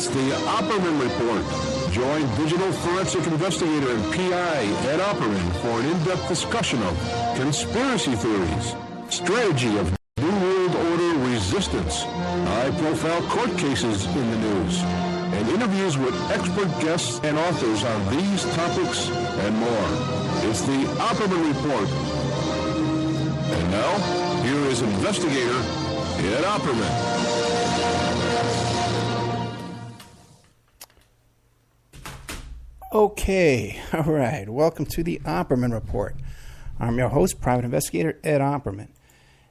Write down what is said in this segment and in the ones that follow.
It's the Opperman Report. Join digital forensic investigator and PI Ed Opperman for an in-depth discussion of conspiracy theories, strategy of New World Order resistance, high-profile court cases in the news, and interviews with expert guests and authors on these topics and more. It's the Opperman Report. And now, here is investigator Ed Opperman. Okay, all right. Welcome to the Opperman Report. I'm your host, private investigator Ed Opperman.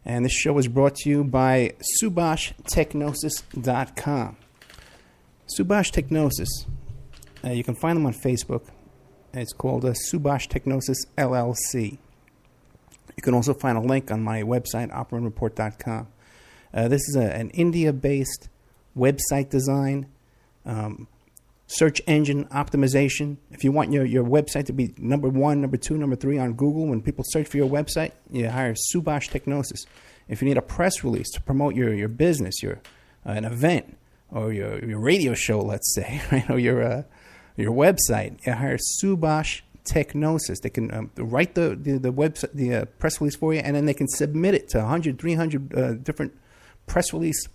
And this show is brought to you by SubashTechnosis.com. Subash Technosis. You can find them on Facebook. It's called Subash Technosis LLC. You can also find a link on my website, OppermanReport.com. This is an India-based website design, search engine optimization. If you want your website to be number 1, number 2, number 3 on Google, when people search for your website, you hire Subash Technosis. If you need a press release to promote your business, an event, or your radio show, let's say, right, or your website, you hire Subash Technosis. They can write the website, the press release for you, and then they can submit it to 100, 300 different press release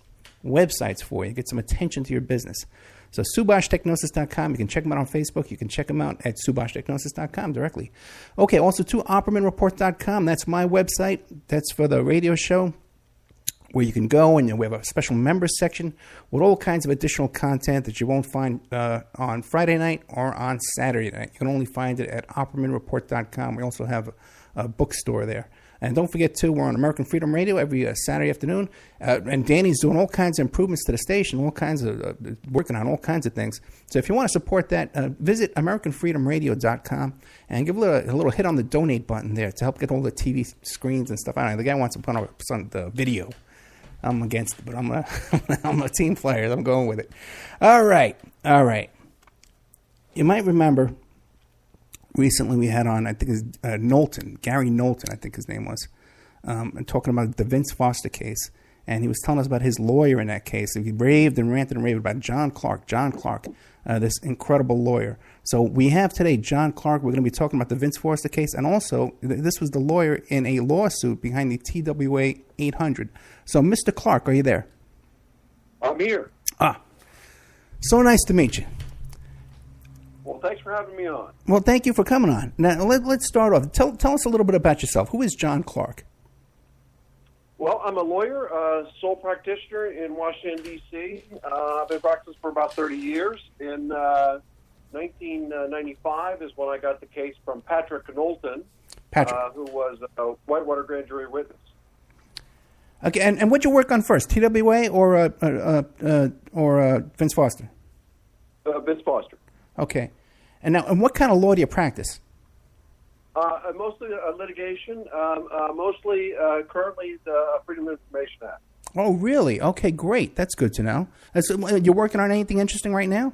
websites for you. Get some attention to your business. So SubashTechnosis.com. You can check them out on Facebook. You can check them out at SubashTechnosis.com directly. Okay, also to OppermanReport.com. That's my website. That's for the radio show, where you can go, and we have a special members section with all kinds of additional content that you won't find on Friday night or on Saturday night. You can only find it at OppermanReport.com. We also have a bookstore there. And don't forget, too, we're on American Freedom Radio every Saturday afternoon. And Danny's doing all kinds of improvements to the station, working on all kinds of things. So if you want to support that, visit AmericanFreedomRadio.com and give a little hit on the donate button there to help get all the TV screens and stuff. I don't know, the guy wants to put on the video. I'm against it, but I'm a team player. I'm going with it. All right. You might remember recently we had on, I think it's Gary Knowlton, I think his name was, and talking about the Vince Foster case. And he was telling us about his lawyer in that case. He raved and ranted and raved about John Clarke, this incredible lawyer. So we have today John Clarke. We're going to be talking about the Vince Foster case. And also, this was the lawyer in a lawsuit behind the TWA 800. So, Mr. Clarke, are you there? I'm here. So nice to meet you. Well, thanks for having me on. Well, thank you for coming on. Now, let's start off. Tell us a little bit about yourself. Who is John Clarke? Well, I'm a lawyer, sole practitioner in Washington, D.C. I've been practicing for about 30 years. In 1995 is when I got the case from Patrick Knowlton, who was a Whitewater grand jury witness. Okay, and what'd you work on first, TWA or Vince Foster? Vince Foster. Okay. And what kind of law do you practice? Mostly litigation, mostly currently the Freedom of Information Act. Oh, really? Okay, great. That's good to know. You're working on anything interesting right now?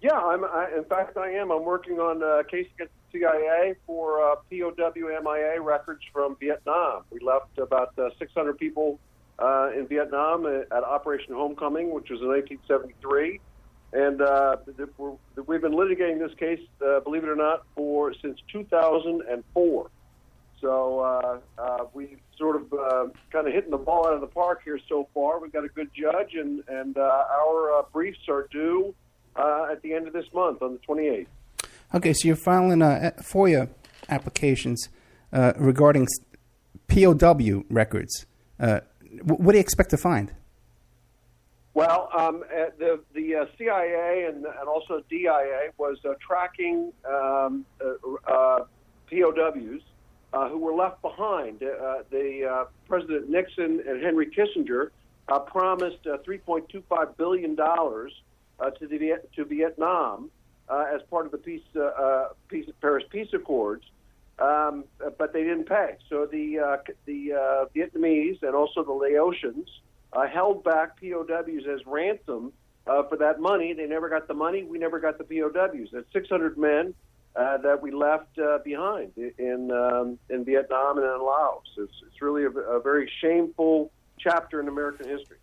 Yeah, in fact, I am. I'm working on a case against the CIA for POW MIA records from Vietnam. We left about 600 people in Vietnam at Operation Homecoming, which was in 1973. And we've been litigating this case, believe it or not, since 2004. So we've sort of kind of hitting the ball out of the park here so far. We've got a good judge, and our briefs are due at the end of this month, on the 28th. Okay, so you're filing FOIA applications regarding POW records. What do you expect to find? Well, the CIA and also DIA was tracking POWs who were left behind. President Nixon and Henry Kissinger promised $3.25 billion to Vietnam as part of the Paris Peace Accords, but they didn't pay. So the Vietnamese and also the Laotians held back POWs as ransom for that money. They never got the money. We never got the POWs. That's 600 men that we left behind in Vietnam and in Laos. It's really a very shameful chapter in American history.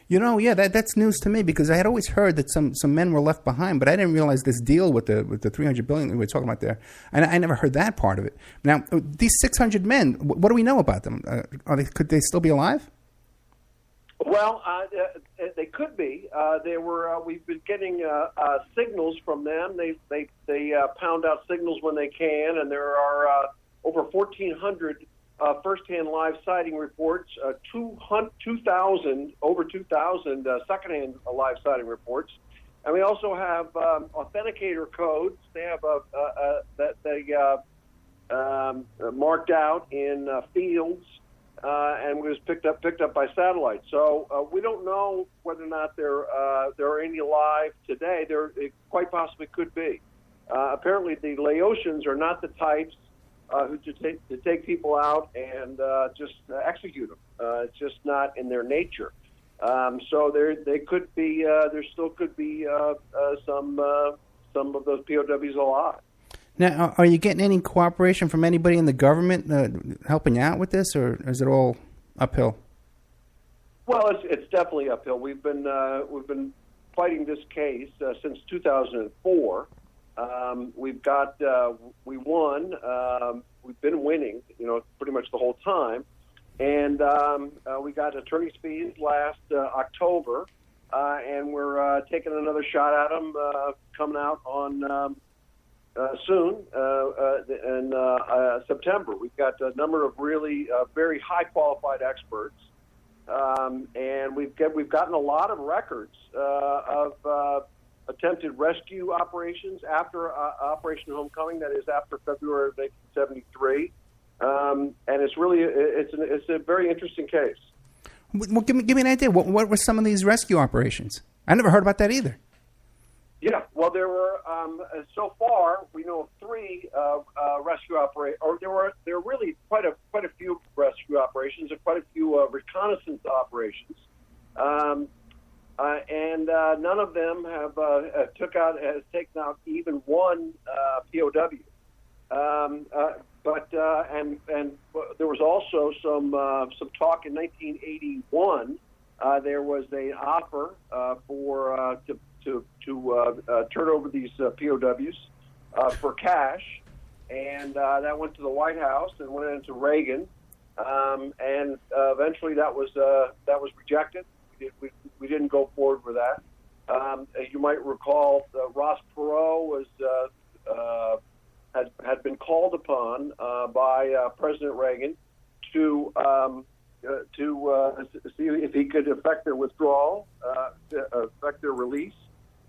Yeah, that's news to me because I had always heard that some men were left behind, but I didn't realize this deal with the $300 billion that we were talking about there, and I never heard that part of it. Now, these 600 men, what do we know about them? Could they still be alive? Well, they could be. We've been getting signals from them. They pound out signals when they can, and there are over 1,400 first-hand live sighting reports, 2,000 second-hand live sighting reports, and we also have authenticator codes. They have that they marked out in fields. And was picked up by satellite. So we don't know whether or not there are any alive today. It quite possibly could be. Apparently, the Laotians are not the types who to take people out and just execute them. It's just not in their nature. So they could be. There still could be some of those POWs alive. Now, are you getting any cooperation from anybody in the government helping out with this, or is it all uphill? Well, it's definitely uphill. We've been fighting this case since 2004. We won. We've been winning, pretty much the whole time, and we got attorney's fees last October, and we're taking another shot at them coming out on. Soon, in September. We've got a number of really very high qualified experts, and we've gotten a lot of records of attempted rescue operations after Operation Homecoming. That is after February of 1973, and it's a very interesting case. Well, give me an idea. What were some of these rescue operations? I never heard about that either. Yeah, well, there were so far we know of 3 rescue operations, or there were really quite a few rescue operations and quite a few reconnaissance operations, and none of them have taken out even one POW. But there was also some talk in 1981. There was an offer to turn over these POWs for cash, and that went to the White House and went into Reagan, and eventually that was rejected. We didn't go forward with that. As you might recall, Ross Perot had been called upon by President Reagan to see if he could effect their withdrawal, effect their release.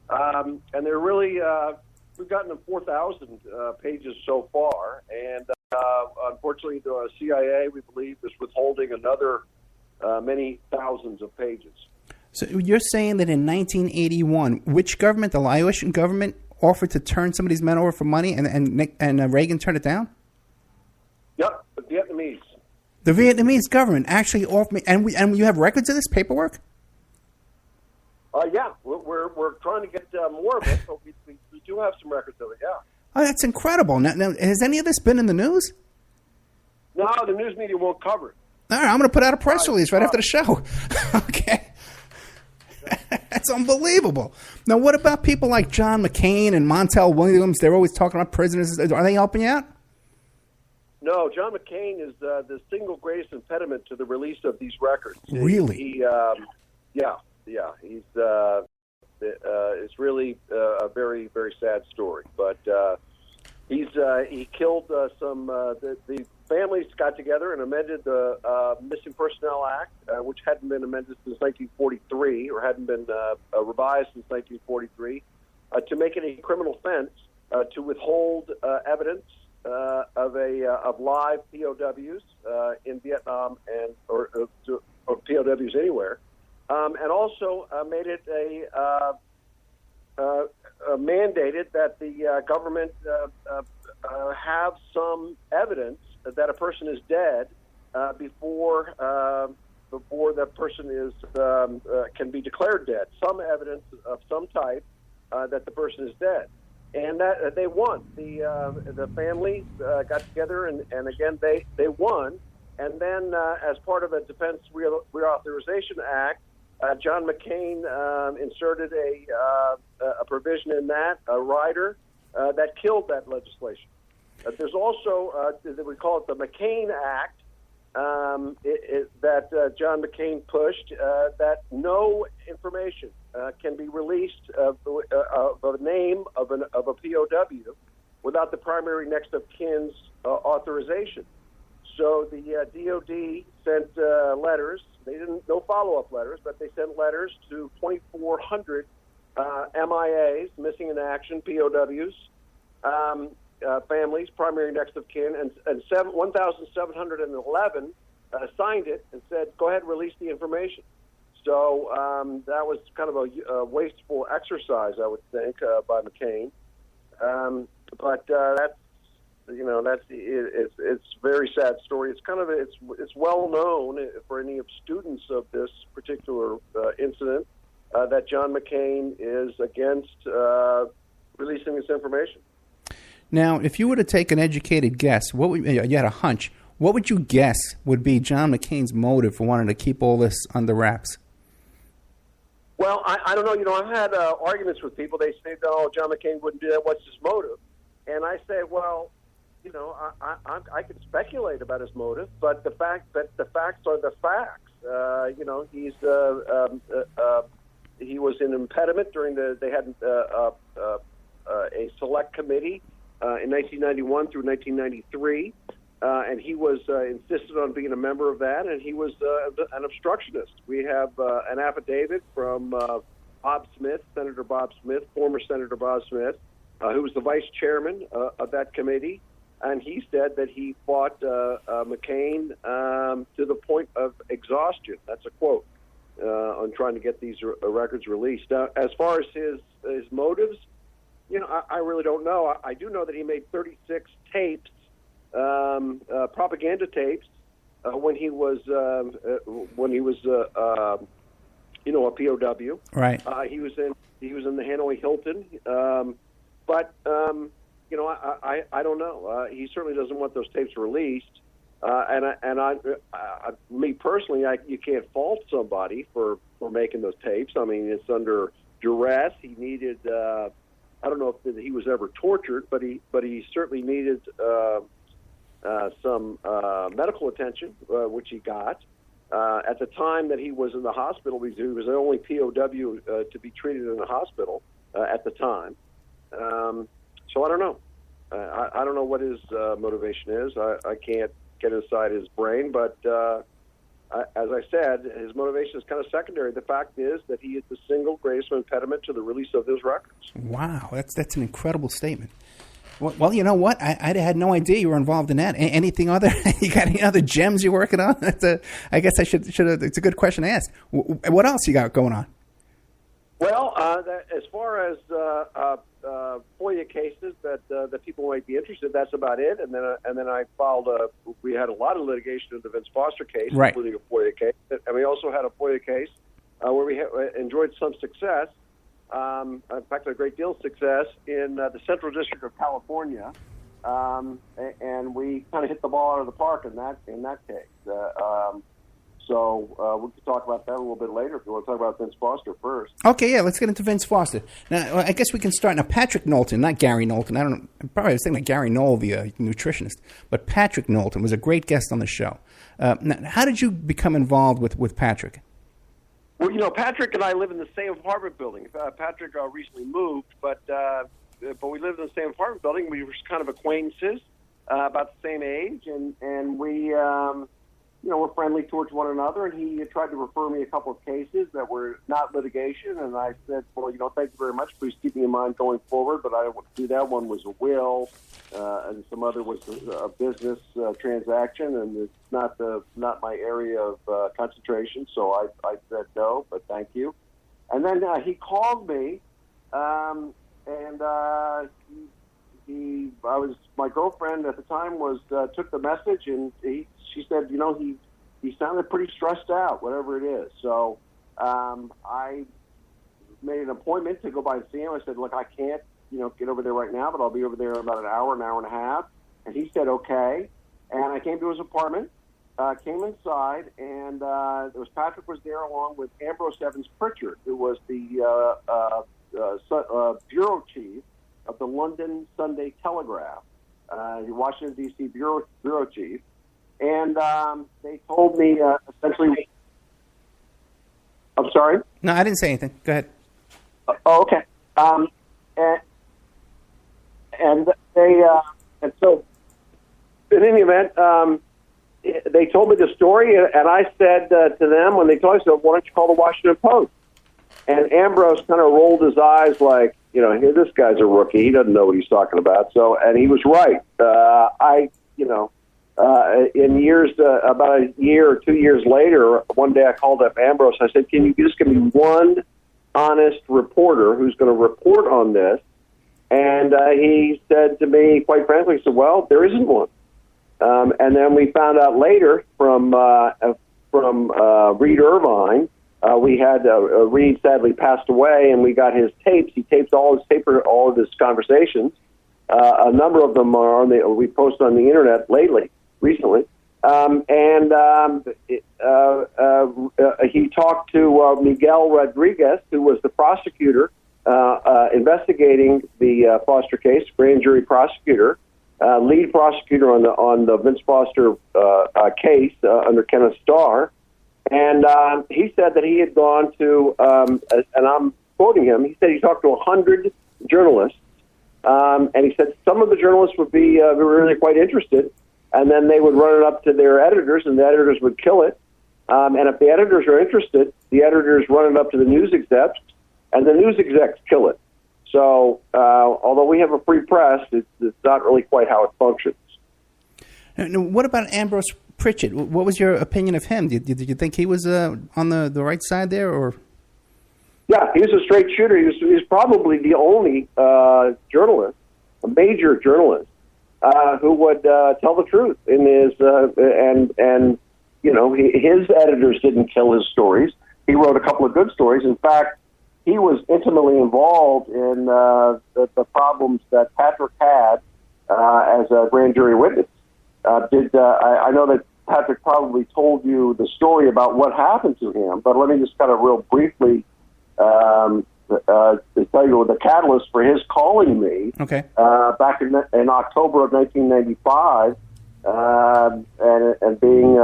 And they're really, we've gotten to 4,000 pages so far, and unfortunately the CIA, we believe, is withholding another many thousands of pages. So you're saying that in 1981, which government, the Laotian government, offered to turn some of these men over for money, and Reagan turned it down? Yep, the Vietnamese. The Vietnamese government actually offered me, and you have records of this paperwork? Yeah, we're trying to get more of it, but we do have some records of it, yeah. Oh, that's incredible. Now, has any of this been in the news? No, the news media won't cover it. All right, I'm going to put out a press release right after the show. Okay. That's unbelievable. Now, what about people like John McCain and Montel Williams? They're always talking about prisoners. Are they helping you out? No, John McCain is the single greatest impediment to the release of these records. Really? Yeah. He's it's really a very, very sad story. But he killed some. The families got together and amended the Missing Personnel Act, which hadn't been amended since 1943, or hadn't been revised since 1943, to make it a criminal offense to withhold evidence of live POWs in Vietnam or POWs anywhere. And also made it mandated that the government have some evidence that a person is dead before that person is can be declared dead. Some evidence of some type that the person is dead, and that they won. The families got together and again they won. And then as part of a Defense Reauthorization Act, John McCain inserted a provision in that, a rider, that killed that legislation. There's also, we call it the McCain Act, that John McCain pushed, that no information can be released of the name of a POW without the primary next of kin's authorization. So the DOD sent letters. They didn't, no follow-up letters, but they sent letters to 2,400 MIAs, missing in action, POWs, families, primary next of kin, and 1,711 signed it and said, go ahead and release the information. So that was kind of a wasteful exercise, I would think, by McCain. But that's, it's a very sad story. It's kind of it's well known for any of students of this particular incident that John McCain is against releasing this information. Now, if you were to take an educated guess, you had a hunch, what would you guess would be John McCain's motive for wanting to keep all this under wraps? Well, I don't know. I've had arguments with people. They say, "Oh, John McCain wouldn't do that. What's his motive?" And I say, "Well, I could speculate about his motive, but the facts are the facts. He was an impediment during they had a select committee in 1991 through 1993, and he was insisted on being a member of that, and he was an obstructionist. We have an affidavit from Bob Smith, Senator Bob Smith, former Senator Bob Smith, who was the vice chairman of that committee. And he said that he fought McCain to the point of exhaustion. That's a quote on trying to get these records released. As far as his motives, I really don't know. I do know that he made 36 tapes, propaganda tapes, when he was a POW. Right. He was in the Hanoi Hilton, but. I don't know. He certainly doesn't want those tapes released, me personally, you can't fault somebody for making those tapes. I mean, it's under duress. He needed. I don't know if he was ever tortured, but he certainly needed some medical attention, which he got. At the time that he was in the hospital, he was the only POW to be treated in the hospital at the time. So I don't know. I don't know what his motivation is. I can't get inside his brain, but as I said, his motivation is kind of secondary. The fact is that he is the single greatest impediment to the release of his records. Wow, that's an incredible statement. Well, you know what? I had no idea you were involved in that. Anything other? You got any other gems you're working on? I guess I should. It's a good question to ask. What else you got going on? Well, as far as FOIA cases that people might be interested, that's about it. And then I filed we had a lot of litigation in the Vince Foster case, right, including a FOIA case, and we also had a FOIA case where we enjoyed some success. In fact, a great deal of success in the Central District of California, and we kind of hit the ball out of the park in that case. So we can talk about that a little bit later if you want to talk about Vince Foster first. Okay, yeah, let's get into Vince Foster. Now, I guess we can start. Now, Patrick Knowlton, not Gary Knowlton. I don't know. Probably I was thinking of Gary Knoll, the nutritionist. But Patrick Knowlton was a great guest on the show. Now, how did you become involved with Patrick? Well, Patrick and I live in the same apartment building. Patrick recently moved, but we lived in the same apartment building. We were kind of acquaintances, about the same age, and we... we're friendly towards one another, and he tried to refer me a couple of cases that were not litigation, and I said, well, thank you very much. Please keep me in mind going forward, but I don't want to do that. One was a will, and some other was a business transaction, and it's not my area of concentration, so I said no, but thank you. And then he called me, and my girlfriend at the time took the message, and she said, he sounded pretty stressed out, whatever it is. So I made an appointment to go by and see him. I said, look, I can't, get over there right now, but I'll be over there in about an hour and a half. And he said, okay. And I came to his apartment, came inside, and Patrick was there along with Ambrose Evans Pritchard, who was the bureau chief of the London Sunday Telegraph, Washington, D.C. bureau chief. And they told me essentially... I'm sorry? No, I didn't say anything. Go ahead. Oh, okay. And so, in any event, they told me the story, and I said to them when they told me, so why don't you call the Washington Post? And Ambrose kind of rolled his eyes like, hey, this guy's a rookie. He doesn't know what he's talking about. So, and he was right. In years, about a year or 2 years later, one day I called up Ambrose. I said, can you just give me one honest reporter who's going to report on this? And he said to me, quite frankly, he said, well, there isn't one. And then we found out later from Reed Irvine, we had Reed sadly passed away, and we got his tapes. He taped all of his conversations. A number of them are we posted on the internet recently. He talked to Miguel Rodriguez, who was the prosecutor investigating the Foster case, grand jury prosecutor, lead prosecutor on the Vince Foster case under Kenneth Starr. And he said that he had gone to, and I'm quoting him, he said he talked to 100 journalists, and he said some of the journalists would be really quite interested, and then they would run it up to their editors, and the editors would kill it. And if the editors are interested, the editors run it up to the news execs, and the news execs kill it. So although we have a free press, it's not really quite how it functions. Now, what about Ambrose Pritchard? What was your opinion of him? Did you think he was on the right side there, or? Yeah, he was a straight shooter. He was probably the only journalist, a major journalist, who would tell the truth in his his editors didn't kill his stories. He wrote a couple of good stories. In fact, he was intimately involved in the problems that Patrick had as a grand jury witness. I know that Patrick probably told you the story about what happened to him, but let me just kind of real briefly to tell you the catalyst for his calling me. Okay. Back in October of 1995, and being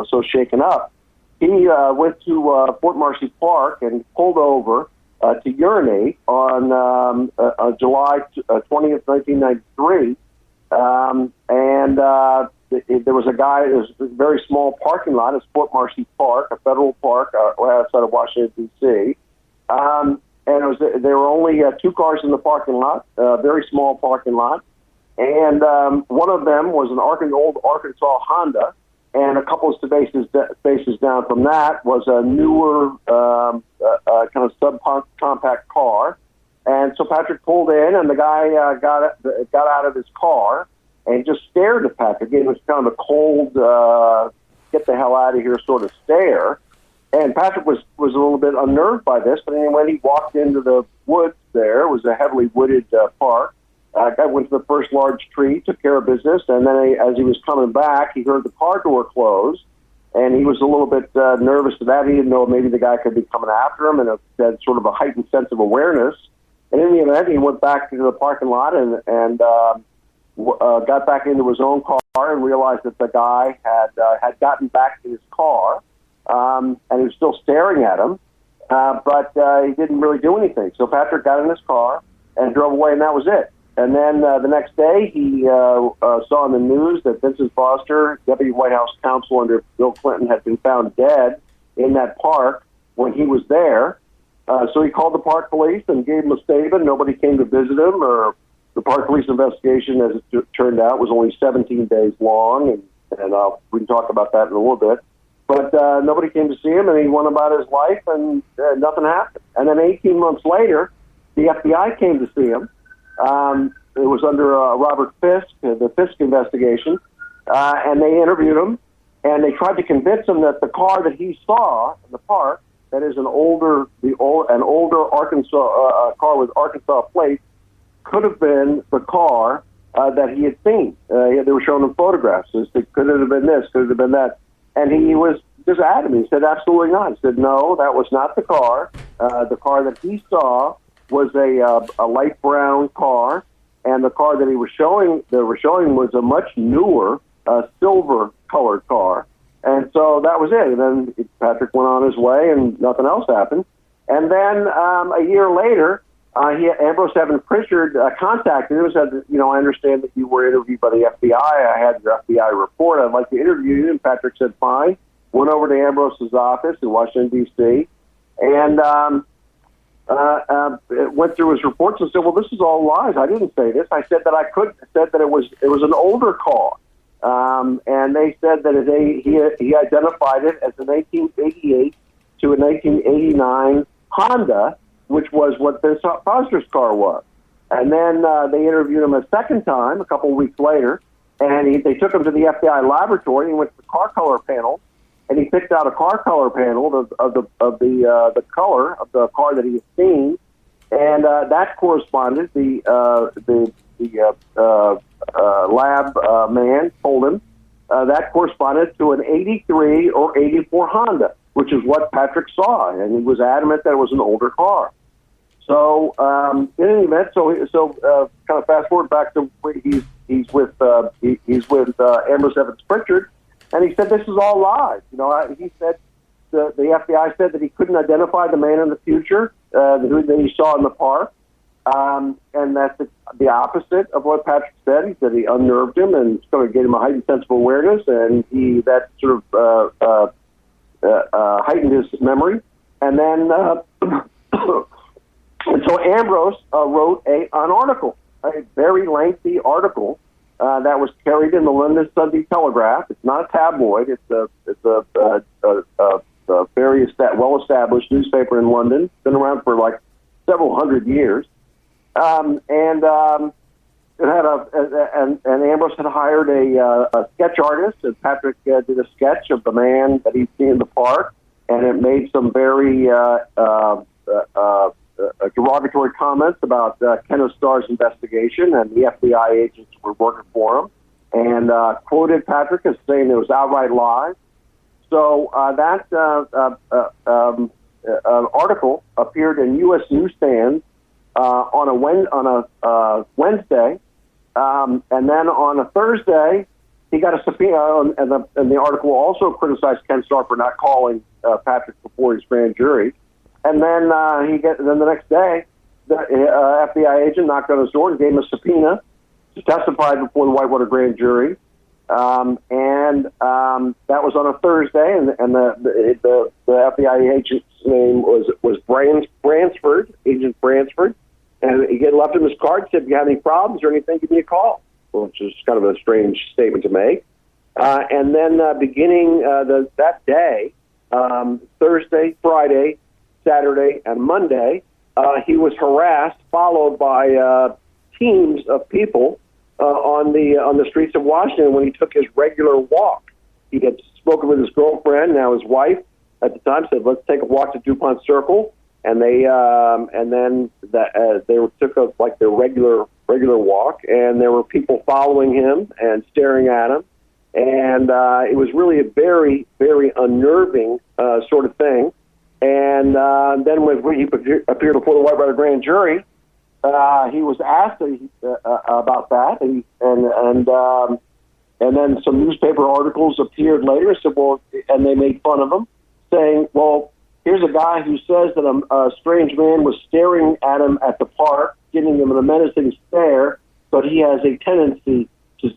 so shaken up. He went to Fort Marcy Park and pulled over to urinate on July 20th, 1993. There was a guy, it was a very small parking lot. It's Fort Marcy Park, a federal park outside of Washington, D.C. There were only two cars in the parking lot, a very small parking lot. And one of them was an old Arkansas Honda. And a couple of spaces down from that was a newer kind of subcompact car. And so Patrick pulled in, and the guy got out of his car and just stared at Patrick. It was kind of a cold, get the hell out of here sort of stare. And Patrick was a little bit unnerved by this, but anyway, he walked into the woods there. It was a heavily wooded park. Guy went to the first large tree, took care of business, and then as he was coming back, he heard the car door close, and he was a little bit nervous to that. He didn't know maybe the guy could be coming after him, and it had sort of a heightened sense of awareness. And in the event, he went back into the parking lot and got back into his own car and realized that the guy had gotten back in his car, and he was still staring at him, but he didn't really do anything. So Patrick got in his car and drove away, and that was it. And then the next day, he saw in the news that Vincent Foster, Deputy White House counsel under Bill Clinton, had been found dead in that park when he was there. So he called the park police and gave them a statement. Nobody came to visit him. Or the park police investigation, as it turned out, was only 17 days long, and we can talk about that in a little bit. But nobody came to see him, and he went about his life, and nothing happened. And then 18 months later, the FBI came to see him. It was under Robert Fisk, the Fisk investigation, and they interviewed him, and they tried to convince him that the car that he saw in the park, that is an older Arkansas car with Arkansas plates, could have been the car that he had seen. They were showing him photographs. They said, could it have been this? Could it have been that? And he was just adamant. He said, absolutely not. He said, no, that was not the car. The car that he saw was a light brown car, and the car that they were showing was a much newer, silver-colored car. And so that was it. And then Patrick went on his way, and nothing else happened. And then a year later, Ambrose Evans Pritchard contacted him and said, I understand that you were interviewed by the FBI. I had your FBI report. I'd like to interview you. And Patrick said, fine. Went over to Ambrose's office in Washington, D.C., and went through his reports and said, well, this is all lies. I didn't say this. I said that it was an older car. And they said that he identified it as a 1988 to a 1989 Honda, which was what Vince Foster's car was. And then they interviewed him a second time, a couple of weeks later, and they took him to the FBI laboratory. He went to the car color panel, and he picked out a car color panel of the color of the car that he had seen, and that corresponded. The lab man told him that corresponded to an 83 or 84 Honda, which is what Patrick saw, and he was adamant that it was an older car. So in any event, so kind of fast forward back to where he's with Ambrose Evans Pritchard, and he said this is all lies. He said the FBI said that he couldn't identify the man in the future that he saw in the park, and that's the opposite of what Patrick said. He said he unnerved him and sort of gave him a heightened sense of awareness, and that sort of heightened his memory, and then. And so Ambrose wrote an article, a very lengthy article that was carried in the London Sunday Telegraph. It's not a tabloid. It's a very well-established newspaper in London. It's been around for like several hundred years, and it had and Ambrose had hired a sketch artist, and Patrick did a sketch of the man that he'd seen in the park, and it made some very derogatory comments about Kenneth Starr's investigation, and the FBI agents were working for him, and quoted Patrick as saying it was outright lies. So that article appeared in U.S. newsstands on a Wednesday, and then on a Thursday he got a subpoena, and the article also criticized Ken Starr for not calling Patrick before his grand jury. And then then the next day, the FBI agent knocked on his door and gave him a subpoena to testify before the Whitewater grand jury, and that was on a Thursday. And the FBI agent's name was Bransford, Agent Bransford, and he left him his card. Said, "If you have any problems or anything, give me a call," which is kind of a strange statement to make. And then beginning that day, Thursday, Friday, Saturday, and Monday, he was harassed, followed by teams of people on the streets of Washington when he took his regular walk. He had spoken with his girlfriend, now his wife, at the time, said, "Let's take a walk to DuPont Circle," and they took their regular walk, and there were people following him and staring at him, and it was really a very, very unnerving sort of thing. And then when he appeared before the Whitewater grand jury, he was asked about that, and then some newspaper articles appeared later. And they made fun of him, saying, "Well, here's a guy who says that a strange man was staring at him at the park, giving him a menacing stare, but he has a tendency to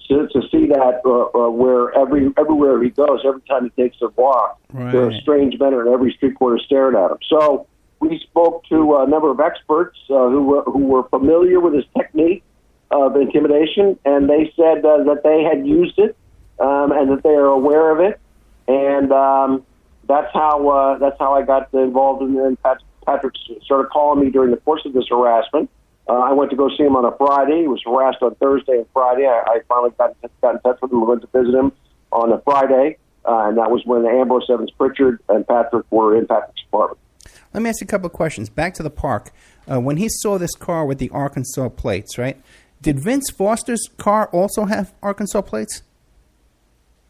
see that where everywhere he goes, every time he takes a walk, right, there are strange men at every street corner staring at him." So we spoke to a number of experts who were familiar with his technique of intimidation, and they said that they had used it and that they are aware of it, and that's how I got involved in Patrick started calling me during the course of this harassment. I went to go see him on a Friday. He was harassed on Thursday and Friday. I finally got in touch with him. We went to visit him on a Friday, and that was when Ambrose Evans Pritchard and Patrick were in Patrick's apartment. Let me ask you a couple of questions. Back to the park. When he saw this car with the Arkansas plates, right, Did Vince Foster's car also have Arkansas plates?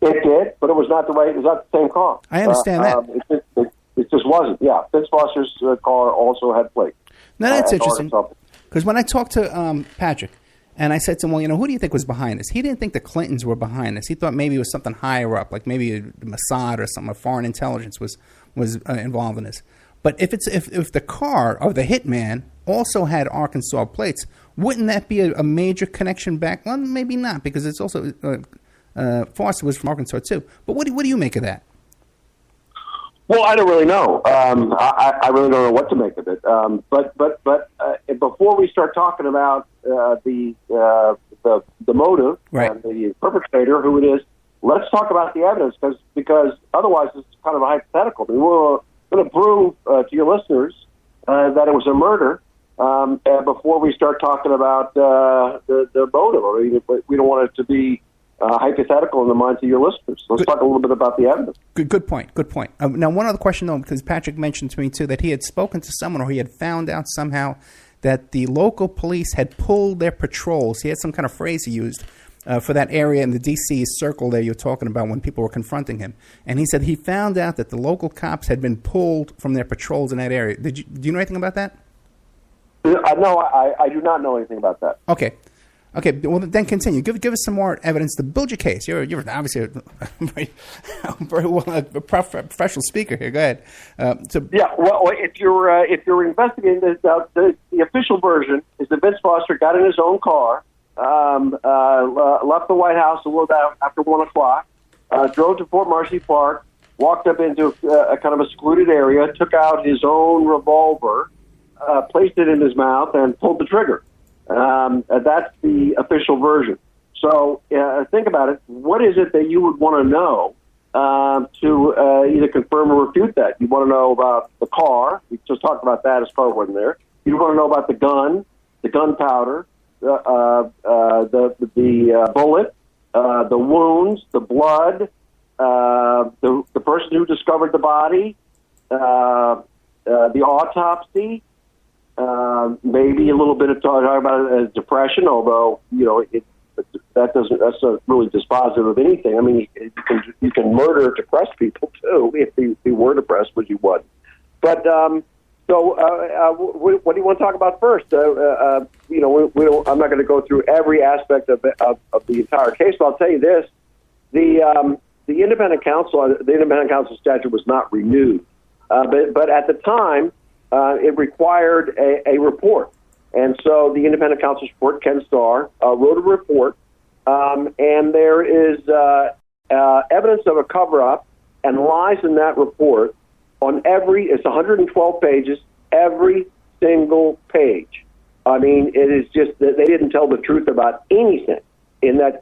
It did, but it was not the same car. I understand that. It just wasn't. Yeah, Vince Foster's car also had plates. Now that's interesting, because when I talked to Patrick, and I said to him, well, who do you think was behind this? He didn't think the Clintons were behind this. He thought maybe it was something higher up, like maybe Mossad or something, foreign intelligence was involved in this. But if the car of the hitman also had Arkansas plates, wouldn't that be a major connection back? Well, maybe not, because it's also Foster was from Arkansas too. But what do you make of that? Well, I don't really know. I really don't know what to make of it. But before we start talking about the motive right. and the perpetrator, who it is, let's talk about the evidence because otherwise it's kind of a hypothetical. I mean, we're going to prove to your listeners that it was a murder before we start talking about the motive. I mean, we don't want it to be hypothetical in the minds of your listeners. Let's talk a little bit about the evidence. Good point. Now, one other question, though, because Patrick mentioned to me, too, that he had spoken to someone or he had found out somehow that the local police had pulled their patrols. He had some kind of phrase he used for that area in the D.C. circle there you're talking about when people were confronting him. And he said he found out that the local cops had been pulled from their patrols in that area. Do you know anything about that? No, I do not know anything about that. Okay, well, then continue. Give us some more evidence to build your case. You're obviously very well a professional speaker here. Go ahead. Well, if you're investigating this, the official version is that Vince Foster got in his own car, left the White House a little bit after 1 o'clock, drove to Fort Marcy Park, walked up into a kind of a secluded area, took out his own revolver, placed it in his mouth, and pulled the trigger. That's the official version. So think about it. What is it that you would want to know to either confirm or refute that? You want to know about the car. We just talked about that. His car wasn't there. You want to know about the gun, the gunpowder, the bullet, the wounds, the blood, the person who discovered the body, the autopsy. Maybe a little bit of talk about depression, although that's not really dispositive of anything. I mean, you can murder depressed people too if they were depressed, which you wouldn't. But what do you want to talk about first? I'm not going to go through every aspect of the entire case, but I'll tell you this: the independent counsel statute was not renewed, but at the time. It required a report. And so the independent counsel's report, Ken Starr, wrote a report, and there is evidence of a cover-up and lies in that report on it's 112 pages, every single page. I mean, it is just that they didn't tell the truth about anything in that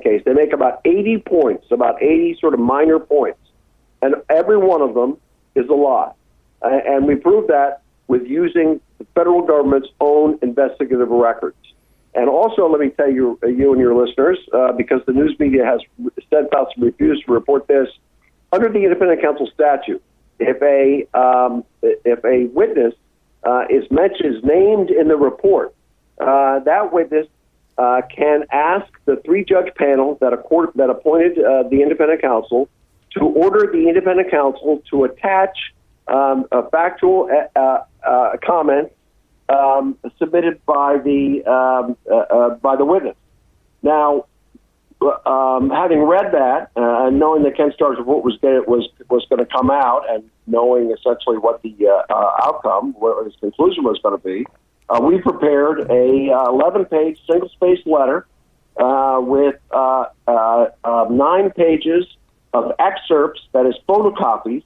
case. They make about 80 points, about 80 sort of minor points, and every one of them is a lie. And we proved that with using the federal government's own investigative records. And also, let me tell you and your listeners, because the news media has steadfastly refused to report this, under the independent counsel statute, if a witness is named in the report, that witness can ask the three-judge panel that appointed the independent counsel to order the independent counsel to attach a factual comment submitted by the witness. Now, having read that, and knowing that Ken Starr's report was going to come out, and knowing essentially what the outcome, what his conclusion was going to be, we prepared a 11-page single-spaced letter with 9 pages of excerpts, that is photocopies,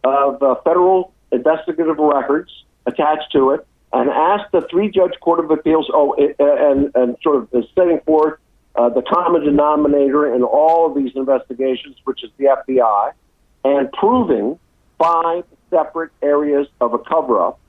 of federal investigative records attached to it, and asked the three-judge Court of Appeals, and sort of setting forth the common denominator in all of these investigations, which is the FBI, and proving 5 separate areas of a cover-up.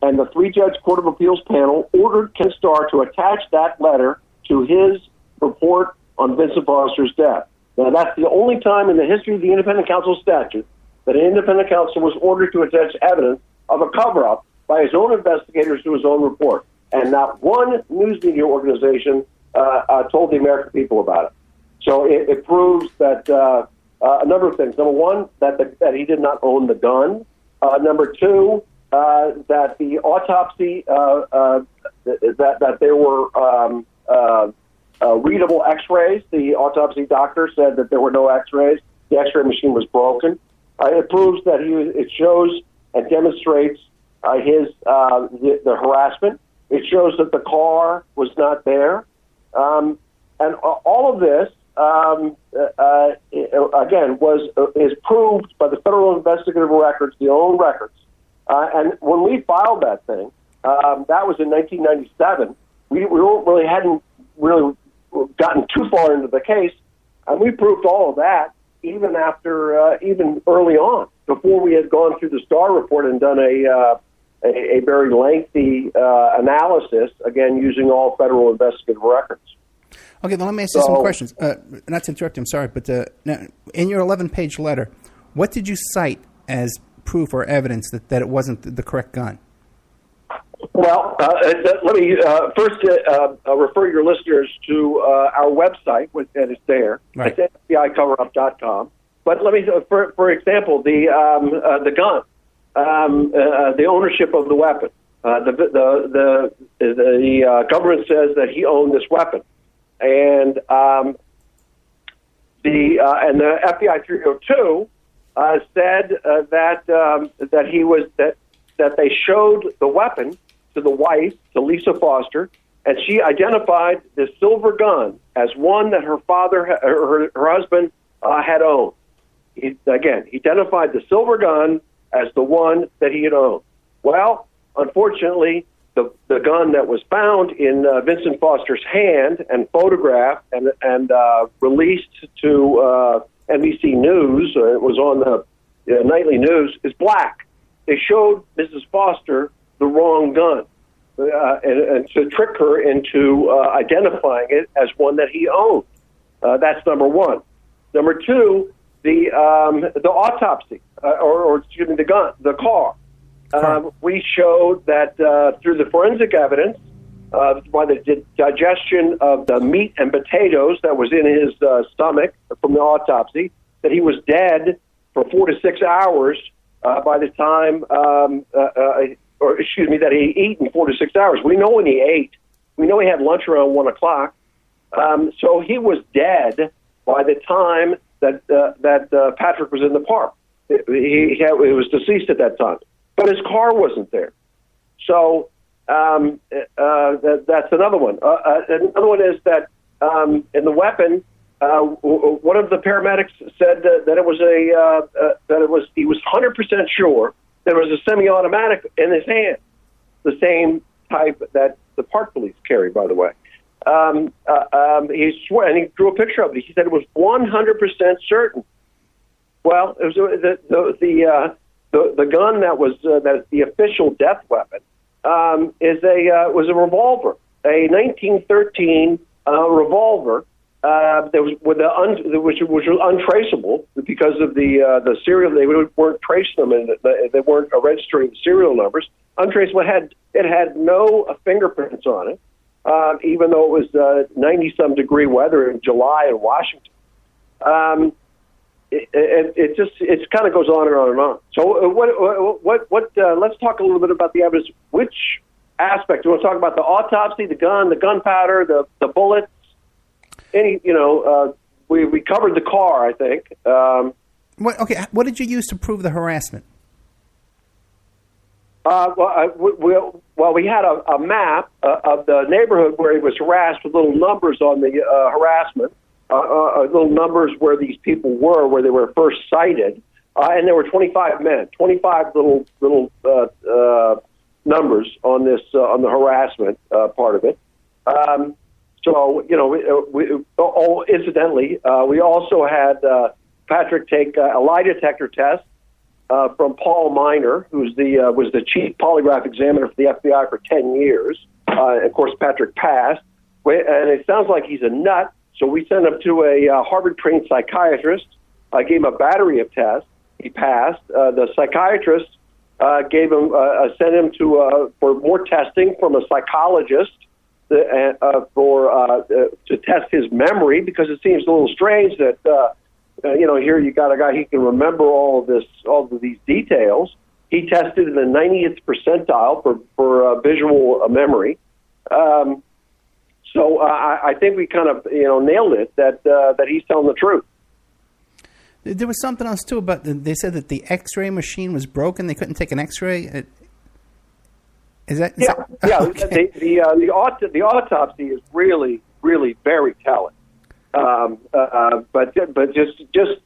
And the three-judge Court of Appeals panel ordered Ken Starr to attach that letter to his report on Vincent Foster's death. Now, that's the only time in the history of the independent counsel statute that an independent counsel was ordered to attach evidence of a cover-up by his own investigators to his own report. And not one news media organization told the American people about it. So it proves that a number of things. Number one, that he did not own the gun. Number two, that the autopsy, that there were readable X-rays. The autopsy doctor said that there were no X-rays. The X-ray machine was broken. It proves that it shows and demonstrates the harassment. It shows that the car was not there, and all of this again is proved by the Federal Investigative Records, the own records. And when we filed that thing, that was in 1997. We hadn't really gotten too far into the case, and we proved all of that even after even early on, before we had gone through the Starr report and done a very lengthy analysis, again using all federal investigative records. Okay, well, let me ask you some questions. Not to interrupt you, I'm sorry, but now, in your 11-page letter, what did you cite as proof or evidence that it wasn't the correct gun? Well, let me first refer your listeners to our website, that is there. Right. It's FBICoverup.com. But let me, for example, the gun, the ownership of the weapon. The government says that he owned this weapon, and the FBI 302 said that they showed the weapon to the wife, to Lisa Foster, and she identified the silver gun as one that her father, her husband, had owned. He identified the silver gun as the one that he had owned. Well, unfortunately, the gun that was found in Vincent Foster's hand and photographed and released to NBC News, it was on the nightly news, is black. They showed Mrs. Foster the wrong gun, and to trick her into identifying it as one that he owned. That's number one. Number two, the autopsy, or excuse me, the car. We showed that through the forensic evidence, by the digestion of the meat and potatoes that was in his stomach from the autopsy, that he was dead for 4 to 6 hours by the time, that he ate in 4 to 6 hours. We know when he ate. We know he had lunch around 1 o'clock. So he was dead by the time that Patrick was in the park. He was deceased at that time, but his car wasn't there. So that's another one. Another one is that in the weapon, one of the paramedics said that it was he was 100% sure there was a semi-automatic in his hand, the same type that the park police carry, by the way. He swore, and he drew a picture of it. He said it was 100% certain. Well, it was the gun that was that's the official death weapon was a revolver, a 1913 revolver. That was which was untraceable because of the serial. They weren't tracing them, and they weren't registering the serial numbers. Untraceable. It had no fingerprints on it, even though it was 90-some degree weather in July in Washington. It kind of goes on and on and on. So what? Let's talk a little bit about the evidence. Which aspect? Do you want to talk about the autopsy, the gun, the gunpowder, the bullets? We covered the car, I think. What did you use to prove the harassment? We had a map of the neighborhood where he was harassed with little numbers on the harassment, little numbers where these people were, where they were first cited, and there were 25 men, 25 little numbers on this on the harassment part of it. Incidentally, we also had Patrick take a lie detector test from Paul Miner, who's was the chief polygraph examiner for the FBI for 10 years. Of course, Patrick passed, and it sounds like he's a nut. So we sent him to a Harvard-trained psychiatrist. I gave him a battery of tests. He passed. The psychiatrist sent him to for more testing from a psychologist. to test his memory, because it seems a little strange that here you got a guy he can remember all of these details. He tested in the 90th percentile for visual memory. So I think we kind of nailed it that he's telling the truth. There was something else too about they said that the X-ray machine was broken. They couldn't take an X-ray. Is that? Okay. The autopsy is really, really very telling. But just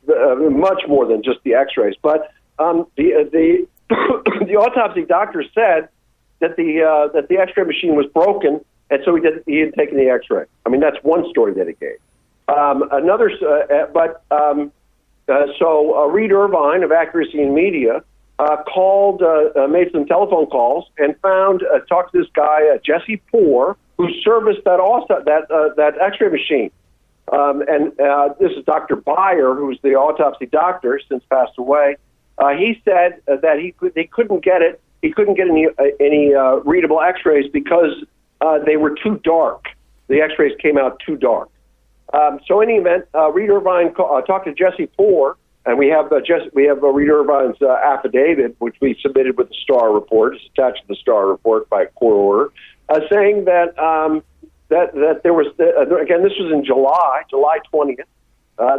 much more than just the X-rays. But the the autopsy doctor said that the X-ray machine was broken, and so he had taken the X-ray. I mean, that's one story that he gave. So Reed Irvine of Accuracy in Media called, made some telephone calls, and talked to this guy Jesse Poore, who serviced that X-ray machine. This is Dr. Beyer, who's the autopsy doctor, since passed away. He said that they couldn't get it. He couldn't get any readable X-rays because they were too dark. The X-rays came out too dark. So in any event, Reed Irvine talked to Jesse Poore, and we have Reed Irvine's affidavit, which we submitted with the Star Report. It's attached to the Star Report by court order, saying that that there was again. This was in July 20th.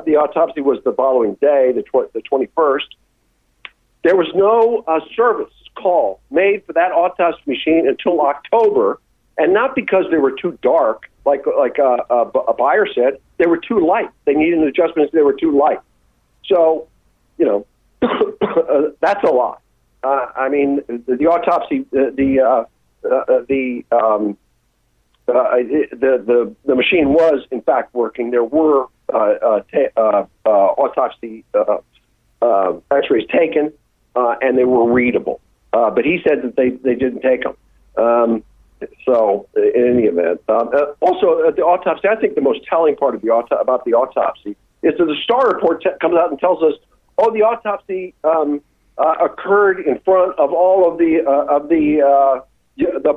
The autopsy was the following day, the 21st. There was no service call made for that autopsy machine until October, and not because they were too dark, like a buyer said. They were too light. They needed an adjustment. They were too light. So, that's a lot. I mean, the autopsy, the machine was in fact working. There were autopsy X-rays taken, and they were readable. But he said that they didn't take them. So, in any event, also the autopsy. I think the most telling part of about the autopsy is that the Star Report comes out and tells us, "Oh, the autopsy occurred in front of all of the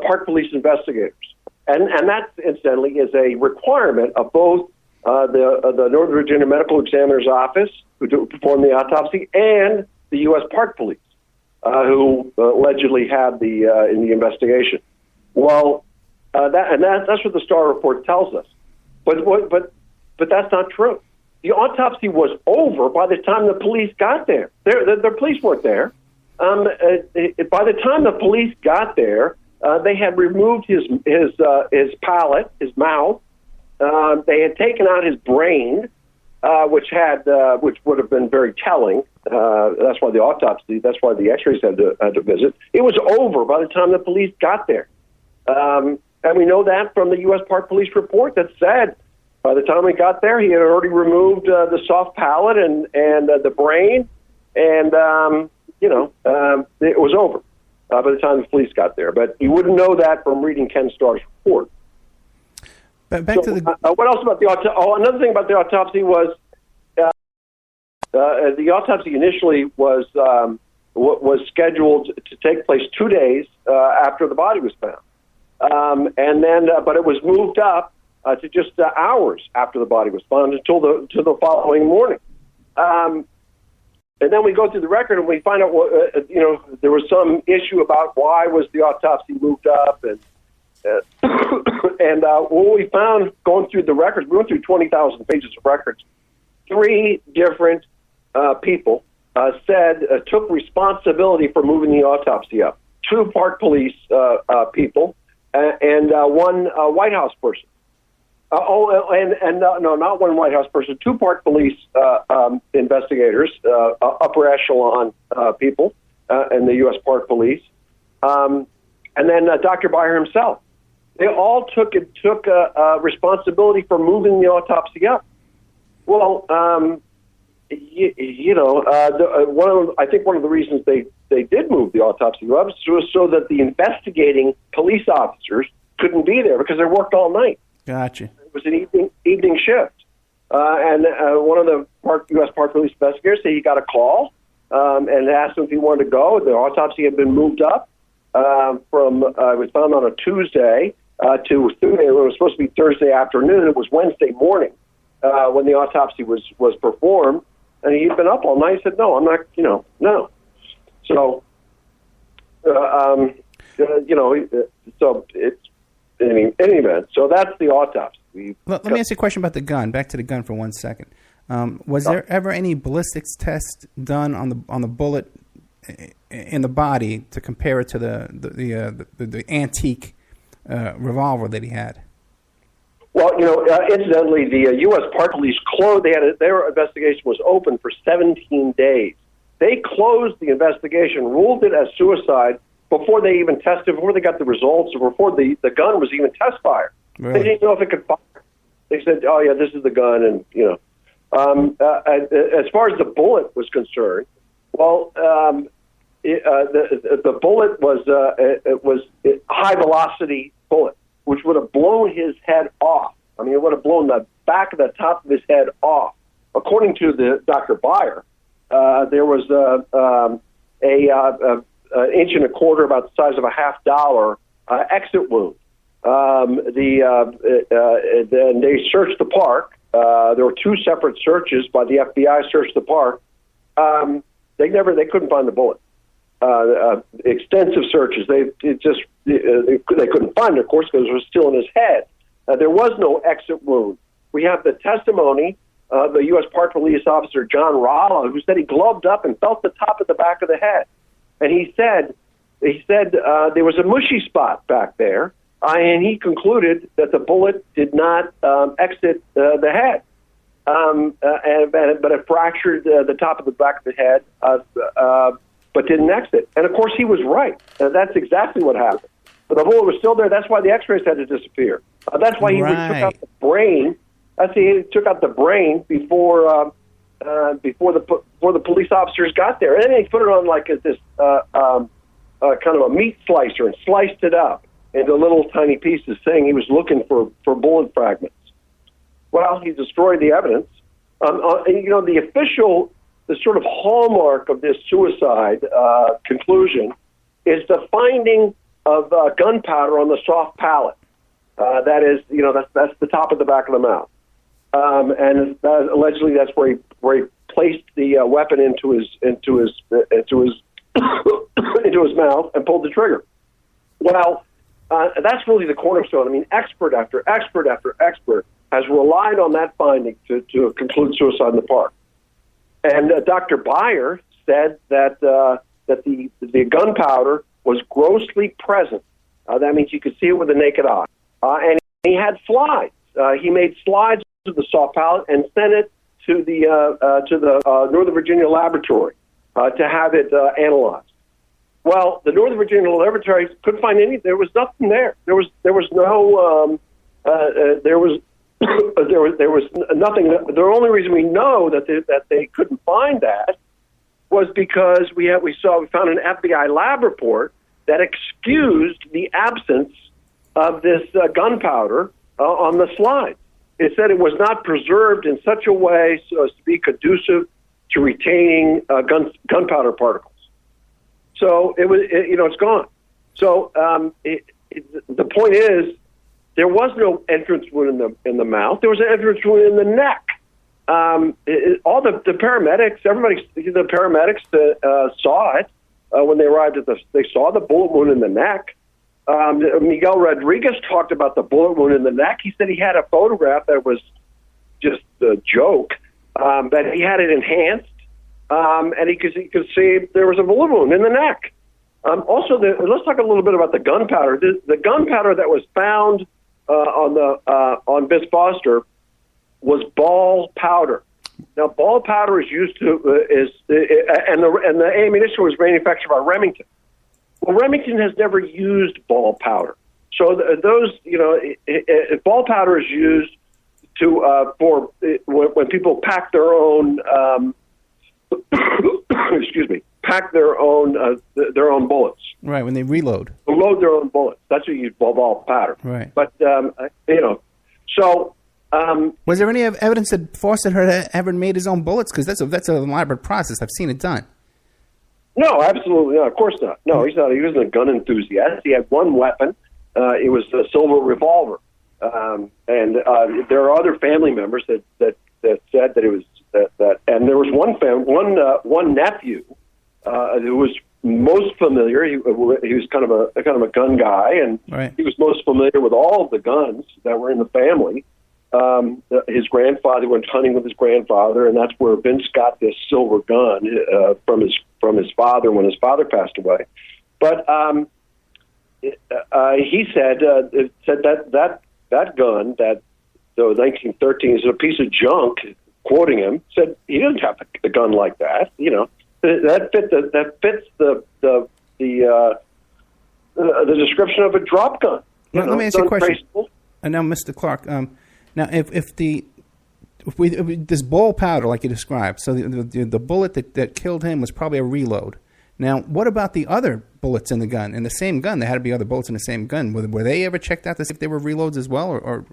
Park Police investigators," and that incidentally is a requirement of both the Northern Virginia Medical Examiner's Office, who performed the autopsy, and the U.S. Park Police, who allegedly had in the investigation. Well, that's what the Star Report tells us, but that's not true. The autopsy was over by the time the police got there. The police weren't there. By the time the police got there, they had removed his palate, his mouth. They had taken out his brain, which would have been very telling. That's why the X-rays had to visit. It was over by the time the police got there. And we know that from the U.S. Park Police report that said by the time we got there, he had already removed the soft palate and the brain, and it was over by the time the police got there. But you wouldn't know that from reading Ken Starr's report. But back to the what else about the autopsy? Oh, another thing about the autopsy was the autopsy initially was scheduled to take place 2 days after the body was found. And then, but it was moved up to just hours after the body was found until the following morning. And then we go through the record and we find out there was some issue about why was the autopsy moved up, and what we found going through the records, we went through 20,000 pages of records. 3 different people took responsibility for moving the autopsy up. 2 Park Police people. And one White House person. No, not one White House person. 2 Park Police investigators, upper echelon people, in the U.S. Park Police, and then Dr. Beyer himself. They all took responsibility for moving the autopsy up. Well, I think one of the reasons they did move the autopsy up was so that the investigating police officers couldn't be there because they worked all night. Gotcha. It was an evening shift. And one of the U.S. Park Police investigators said he got a call and asked him if he wanted to go. The autopsy had been moved up it was found on a Tuesday. it was supposed to be Thursday afternoon. It was Wednesday morning when the autopsy was performed, and he'd been up all night. He said, "No, I'm not. No." So, so it's in any event. So that's the autopsy. Let me ask you a question about the gun. Back to the gun for 1 second. Was there ever any ballistics test done on the bullet in the body to compare it to the antique revolver that he had? Well, incidentally, the U.S. Park Police closed. Their investigation was open for 17 days. They closed the investigation, ruled it as suicide before they even tested, before they got the results, or before the gun was even test fired. Really? They didn't know if it could fire. They said, "Oh yeah, this is the gun," and as far as the bullet was concerned, well, the bullet was a high velocity bullet, which would have blown his head off. I mean, it would have blown the back of the top of his head off. According to the Dr. Beyer, there was an inch and a quarter, about the size of a $50 exit wound. They searched the park. There were two separate searches by the FBI. Searched the park. They couldn't find the bullet. Extensive searches. They couldn't find it, of course, because it was still in his head. There was no exit wound. We have the testimony of the U.S. Park Police officer John Rolla, who said he gloved up and felt the top of the back of the head, and he said there was a mushy spot back there, and he concluded that the bullet did not exit the head, but it fractured the top of the back of the head, but didn't exit. And of course, he was right. That's exactly what happened. But the bullet was still there. That's why the X-rays had to disappear. That's why he took out the brain. He took out the brain before the police officers got there, and then he put it on like this kind of a meat slicer and sliced it up into little tiny pieces, saying he was looking for bullet fragments. Well, he destroyed the evidence. The sort of hallmark of this suicide conclusion is the finding of gunpowder on the soft palate. That is, that's the top of the back of the mouth, and allegedly that's where he placed the weapon into his mouth and pulled the trigger. Well, that's really the cornerstone. I mean, expert after expert after expert has relied on that finding to conclude suicide in the park. And Dr. Beyer said that the gunpowder was grossly present. That means you could see it with the naked eye. And he had slides. He made slides of the soft palate and sent it to the Northern Virginia laboratory to have it analyzed. Well, the Northern Virginia laboratory couldn't find any. There was nothing there. There was nothing. The only reason we know that they couldn't find that was because we found an FBI lab report that excused the absence of this gunpowder on the slides. It said it was not preserved in such a way so as to be conducive to retaining gunpowder particles. So it's gone. So the point is, there was no entrance wound in the mouth. There was an entrance wound in the neck. All the paramedics, the paramedics saw it when they arrived they saw the bullet wound in the neck. Miguel Rodriguez talked about the bullet wound in the neck. He said he had a photograph that was just a joke, that he had it enhanced, and he could see there was a bullet wound in the neck. Also, let's talk a little bit about the gunpowder. The gunpowder that was found on Miss Foster was ball powder. Now, ball powder is used and the ammunition was manufactured by Remington. Well, Remington has never used ball powder, so ball powder is used for when people pack their own. Pack their own bullets. Right, when they reload. Load their own bullets. That's what you use ball powder. Right. But, so... was there any evidence that Foster had ever made his own bullets? Because that's an elaborate process. I've seen it done. No, absolutely not. Of course not. No, he's not. He wasn't a gun enthusiast. He had one weapon, it was a silver revolver. And there are other family members that said that it was that. And there was one nephew who was most familiar. He was kind of a gun guy, and right. He was most familiar with all of the guns that were in the family. His grandfather went hunting with his grandfather, and that's where Vince got this silver gun from his father when his father passed away. But he said that gun, that the 1913 is a piece of junk. Quoting him, said he didn't have a gun like that. That fits the description of a drop gun. Let me ask you a question. And now, Mr. Clarke, now if this ball powder, like you described, so the bullet that killed him was probably a reload. Now, what about the other bullets in the gun? In the same gun, there had to be other bullets in the same gun. Were they ever checked out to see if they were reloads as well, or?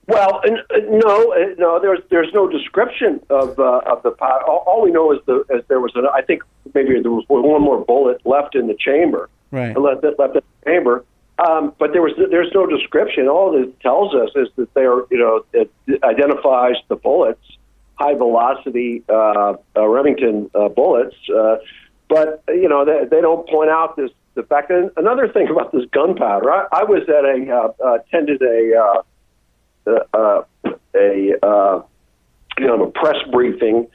Well, no. There's no description of the powder. All we know is there was I think maybe there was one more bullet left in the chamber. Right. Left in the chamber. But there's no description. All it tells us is that it identifies the bullets, high velocity Remington bullets. But they don't point out the fact. And another thing about this gunpowder, I was at attended a press briefing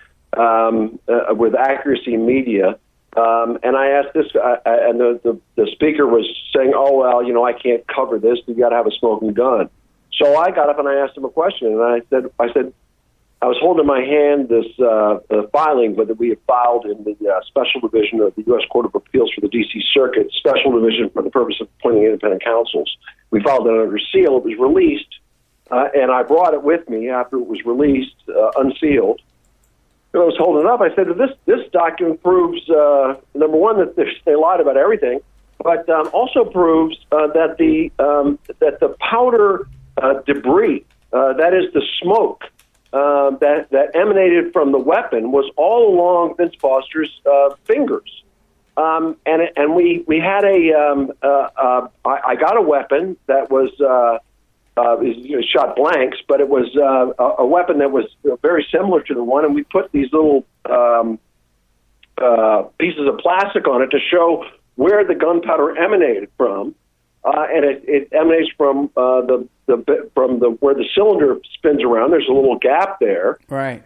with Accuracy Media, and I asked this, and the speaker was saying, "Oh well, I can't cover this. You got to have a smoking gun." So I got up and I asked him a question, and I said, I was holding in my hand this filing, that we had filed in the Special Division of the U.S. Court of Appeals for the D.C. Circuit, Special Division for the purpose of appointing independent counsels. We filed it under seal. It was released. And I brought it with me after it was released, unsealed. And I was holding it up. I said, this document proves, number one, that they lied about everything, but also proves that the powder debris, that is the smoke that emanated from the weapon, was all along Vince Foster's fingers. And we had I got a weapon that was shot blanks, but it was a weapon that was very similar to the one, and we put these little pieces of plastic on it to show where the gunpowder emanated from, and it emanates from where the cylinder spins around. There's a little gap there, right?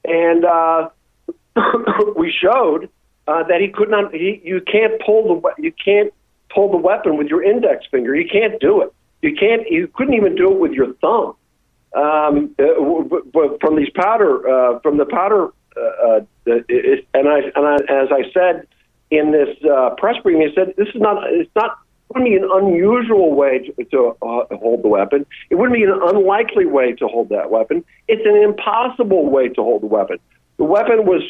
And we showed that he could not. You can't pull the weapon with your index finger. You can't do it. You couldn't even do it with your thumb. But from these powder, from the powder, as I said in this press briefing, I said it's not wouldn't be an unusual way to hold the weapon. It wouldn't be an unlikely way to hold that weapon. It's an impossible way to hold the weapon. The weapon was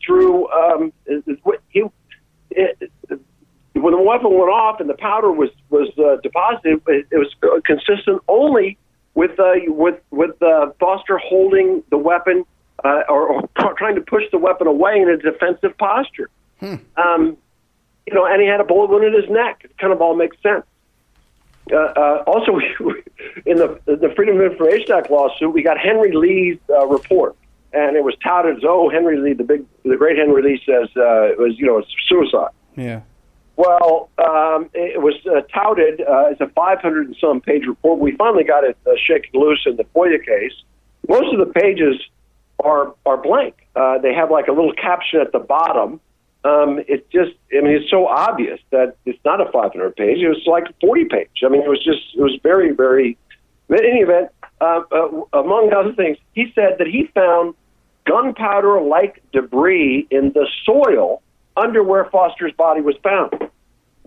through when the weapon went off and the powder was deposited. It was consistent only with Foster holding the weapon or trying to push the weapon away in a defensive posture. And he had a bullet wound in his neck. It kind of all makes sense. Also, in the Freedom of Information Act lawsuit, we got Henry Lee's report, and it was touted as, Henry Lee, the great Henry Lee says it was it's suicide. Yeah. Well, it was touted as a 500 and some page report. We finally got it shaken loose in the FOIA case. Most of the pages are blank. They have like a little caption at the bottom. It's so obvious that it's not a 500 page. It was like a 40 page. It was very, very, in any event, among other things, he said that he found gunpowder-like debris in the soil under where Foster's body was found.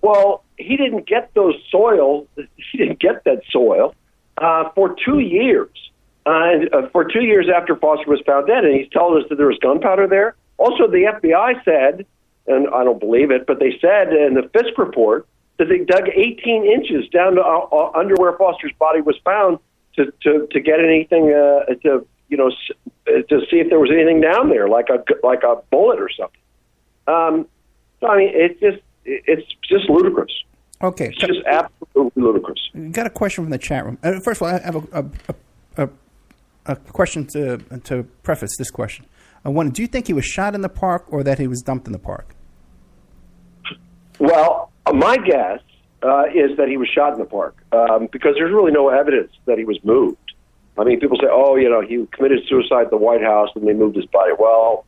Well, he didn't get that soil for 2 years. For 2 years after Foster was found dead, and he's telling us that there was gunpowder there. Also, the FBI said, and I don't believe it, but they said in the Fisk report that they dug 18 inches down to under where Foster's body was found to get anything to see if there was anything down there, like a bullet or something. It's just it's just ludicrous. Okay. It's just absolutely ludicrous. Got a question from the chat room. First of all, I have a question to preface this question. One, do you think he was shot in the park or that he was dumped in the park? Well, my guess is that he was shot in the park because there's really no evidence that he was moved. I mean, people say, oh, he committed suicide at the White House and they moved his body. Well,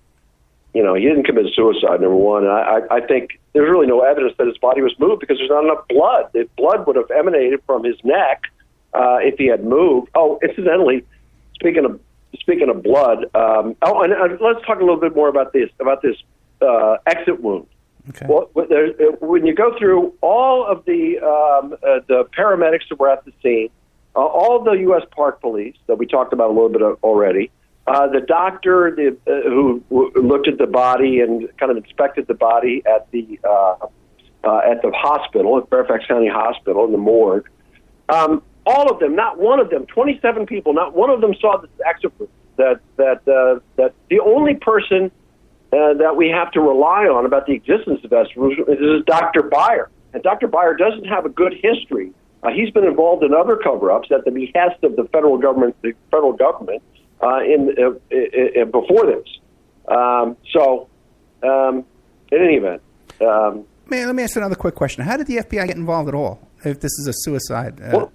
he didn't commit suicide, number one. And I think there's really no evidence that his body was moved because there's not enough blood. The blood would have emanated from his neck if he had moved. Oh, incidentally, speaking of blood, and let's talk a little bit more about this exit wound. Okay. Well, when you go through all of the paramedics that were at the scene, all of the U.S. Park Police that we talked about a little bit already, the doctor who looked at the body and kind of inspected the body at the hospital, at Fairfax County Hospital in the morgue, all of them, not one of them, 27 people, not one of them saw this exit wound. That the only person that we have to rely on about the existence of exit wounds is Dr. Beyer. And Dr. Beyer doesn't have a good history. He's been involved in other cover-ups at the behest of the federal government before this. In any event. Let me ask another quick question. How did the FBI get involved at all if this is a suicide? Well,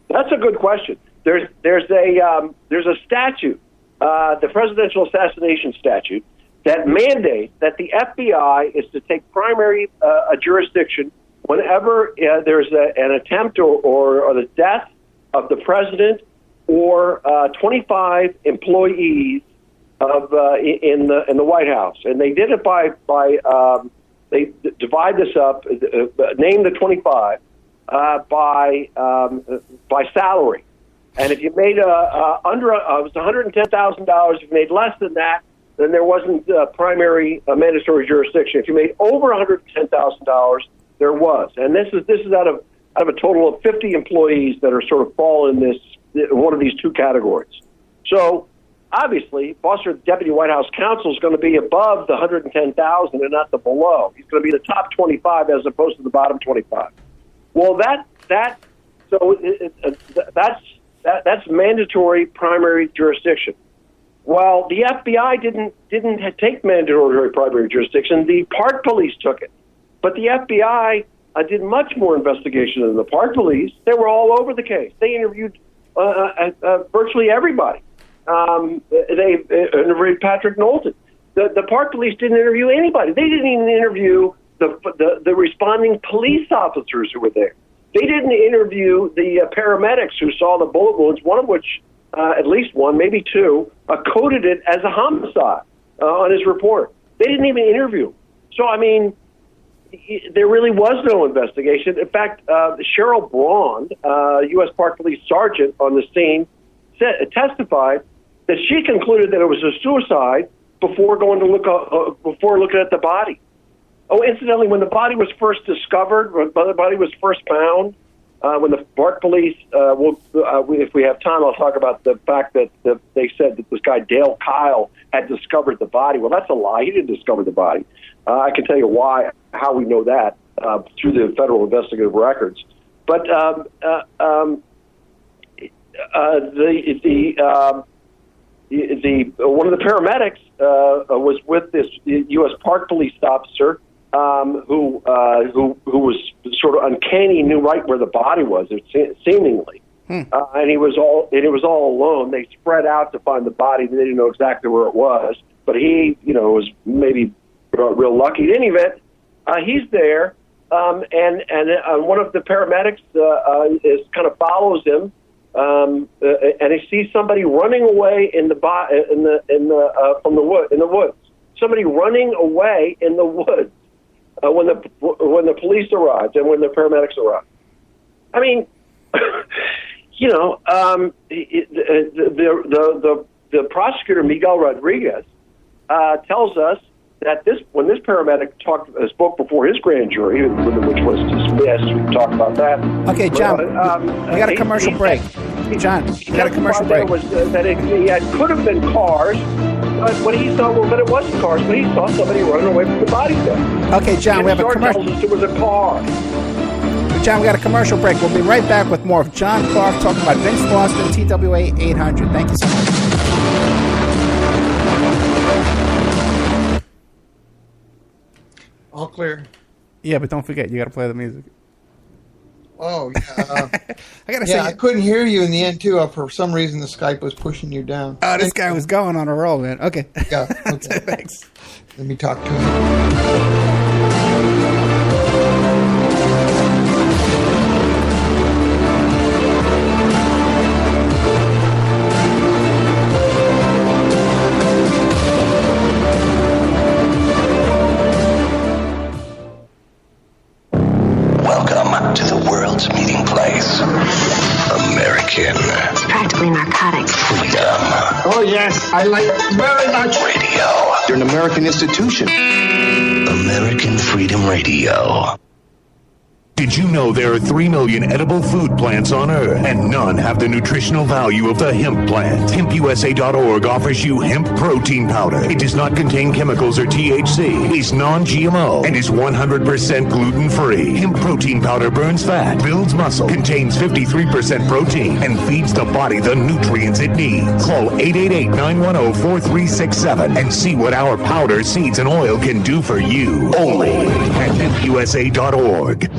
that's a good question. There's a statute, the presidential assassination statute, that mandates that the FBI is to take primary jurisdiction whenever there's an attempt or the death of the president or 25 employees in the White House, and they did it by they divide this up, name the 25 by salary, and if you made it was $110,000. If you made less than that, then there wasn't primary mandatory jurisdiction. If you made over $110,000, there was, and this is out of a total of 50 employees that are sort of fall in one of these two categories. So obviously, Foster Deputy White House Counsel is going to be above the 110,000 and not the below. He's going to be the top 25 as opposed to the bottom 25. Well, that's mandatory primary jurisdiction. Well, the FBI didn't take mandatory primary jurisdiction. The Park Police took it. But the FBI did much more investigation than the Park Police. They were all over the case. They interviewed virtually everybody. They interviewed Patrick Knowlton. The Park Police didn't interview anybody. They didn't even interview the responding police officers who were there. They didn't interview the paramedics who saw the bullet wounds, one of which, at least one, maybe two, coded it as a homicide on his report. They didn't even interview. So, I mean, there really was no investigation. In fact, Cheryl Braun, U.S. Park Police sergeant on the scene, testified that she concluded that it was a suicide before looking at the body. Oh, incidentally, when the body was first discovered, when the body was first found, when the Park Police, if we have time, I'll talk about the fact that they said that this guy, Dale Kyle, had discovered the body. Well, that's a lie. He didn't discover the body. I can tell you how we know that through the federal investigative records. But one of the paramedics was with this U.S. Park Police officer who was sort of uncanny, knew right where the body was, seemingly, and it was all alone. They spread out to find the body. They didn't know exactly where it was, but he, was maybe real lucky. In any event, he's there, and one of the paramedics kind of follows him, and he sees somebody running away from the woods. Somebody running away in the woods when the police arrived and when the paramedics arrived. I mean, the prosecutor Miguel Rodriguez tells us that when this paramedic spoke before his grand jury, which was dismissed, we can talk about that. Okay, John, we got a commercial break. John, we got a commercial break. It could have been cars, but it wasn't cars. But he saw somebody running away from the body there. Okay, John, we have a Short commercial. tells us it was a car. John, we got a commercial break. We'll be right back with more of John Clarke talking about Vince Foster, TWA 800. Thank you so much. All clear. Yeah, but don't forget, you got to play the music. Oh, yeah. I got to say, I couldn't hear you in the end, too. For some reason, the Skype was pushing you down. Oh, this guy was going on a roll, man. Okay. Yeah, okay. Thanks. Let me talk to him. Welcome to the world's meeting place. American. It's practically narcotic. Freedom. Oh, yes, I like it very much. Radio. You're an American institution. American Freedom Radio. Did you know there are 3 million edible food plants on Earth, and none have the nutritional value of the hemp plant? HempUSA.org offers you hemp protein powder. It does not contain chemicals or THC, is non-GMO, and is 100% gluten-free. Hemp protein powder burns fat, builds muscle, contains 53% protein, and feeds the body the nutrients it needs. Call 888-910-4367 and see what our powder, seeds, and oil can do for you. Only at HempUSA.org.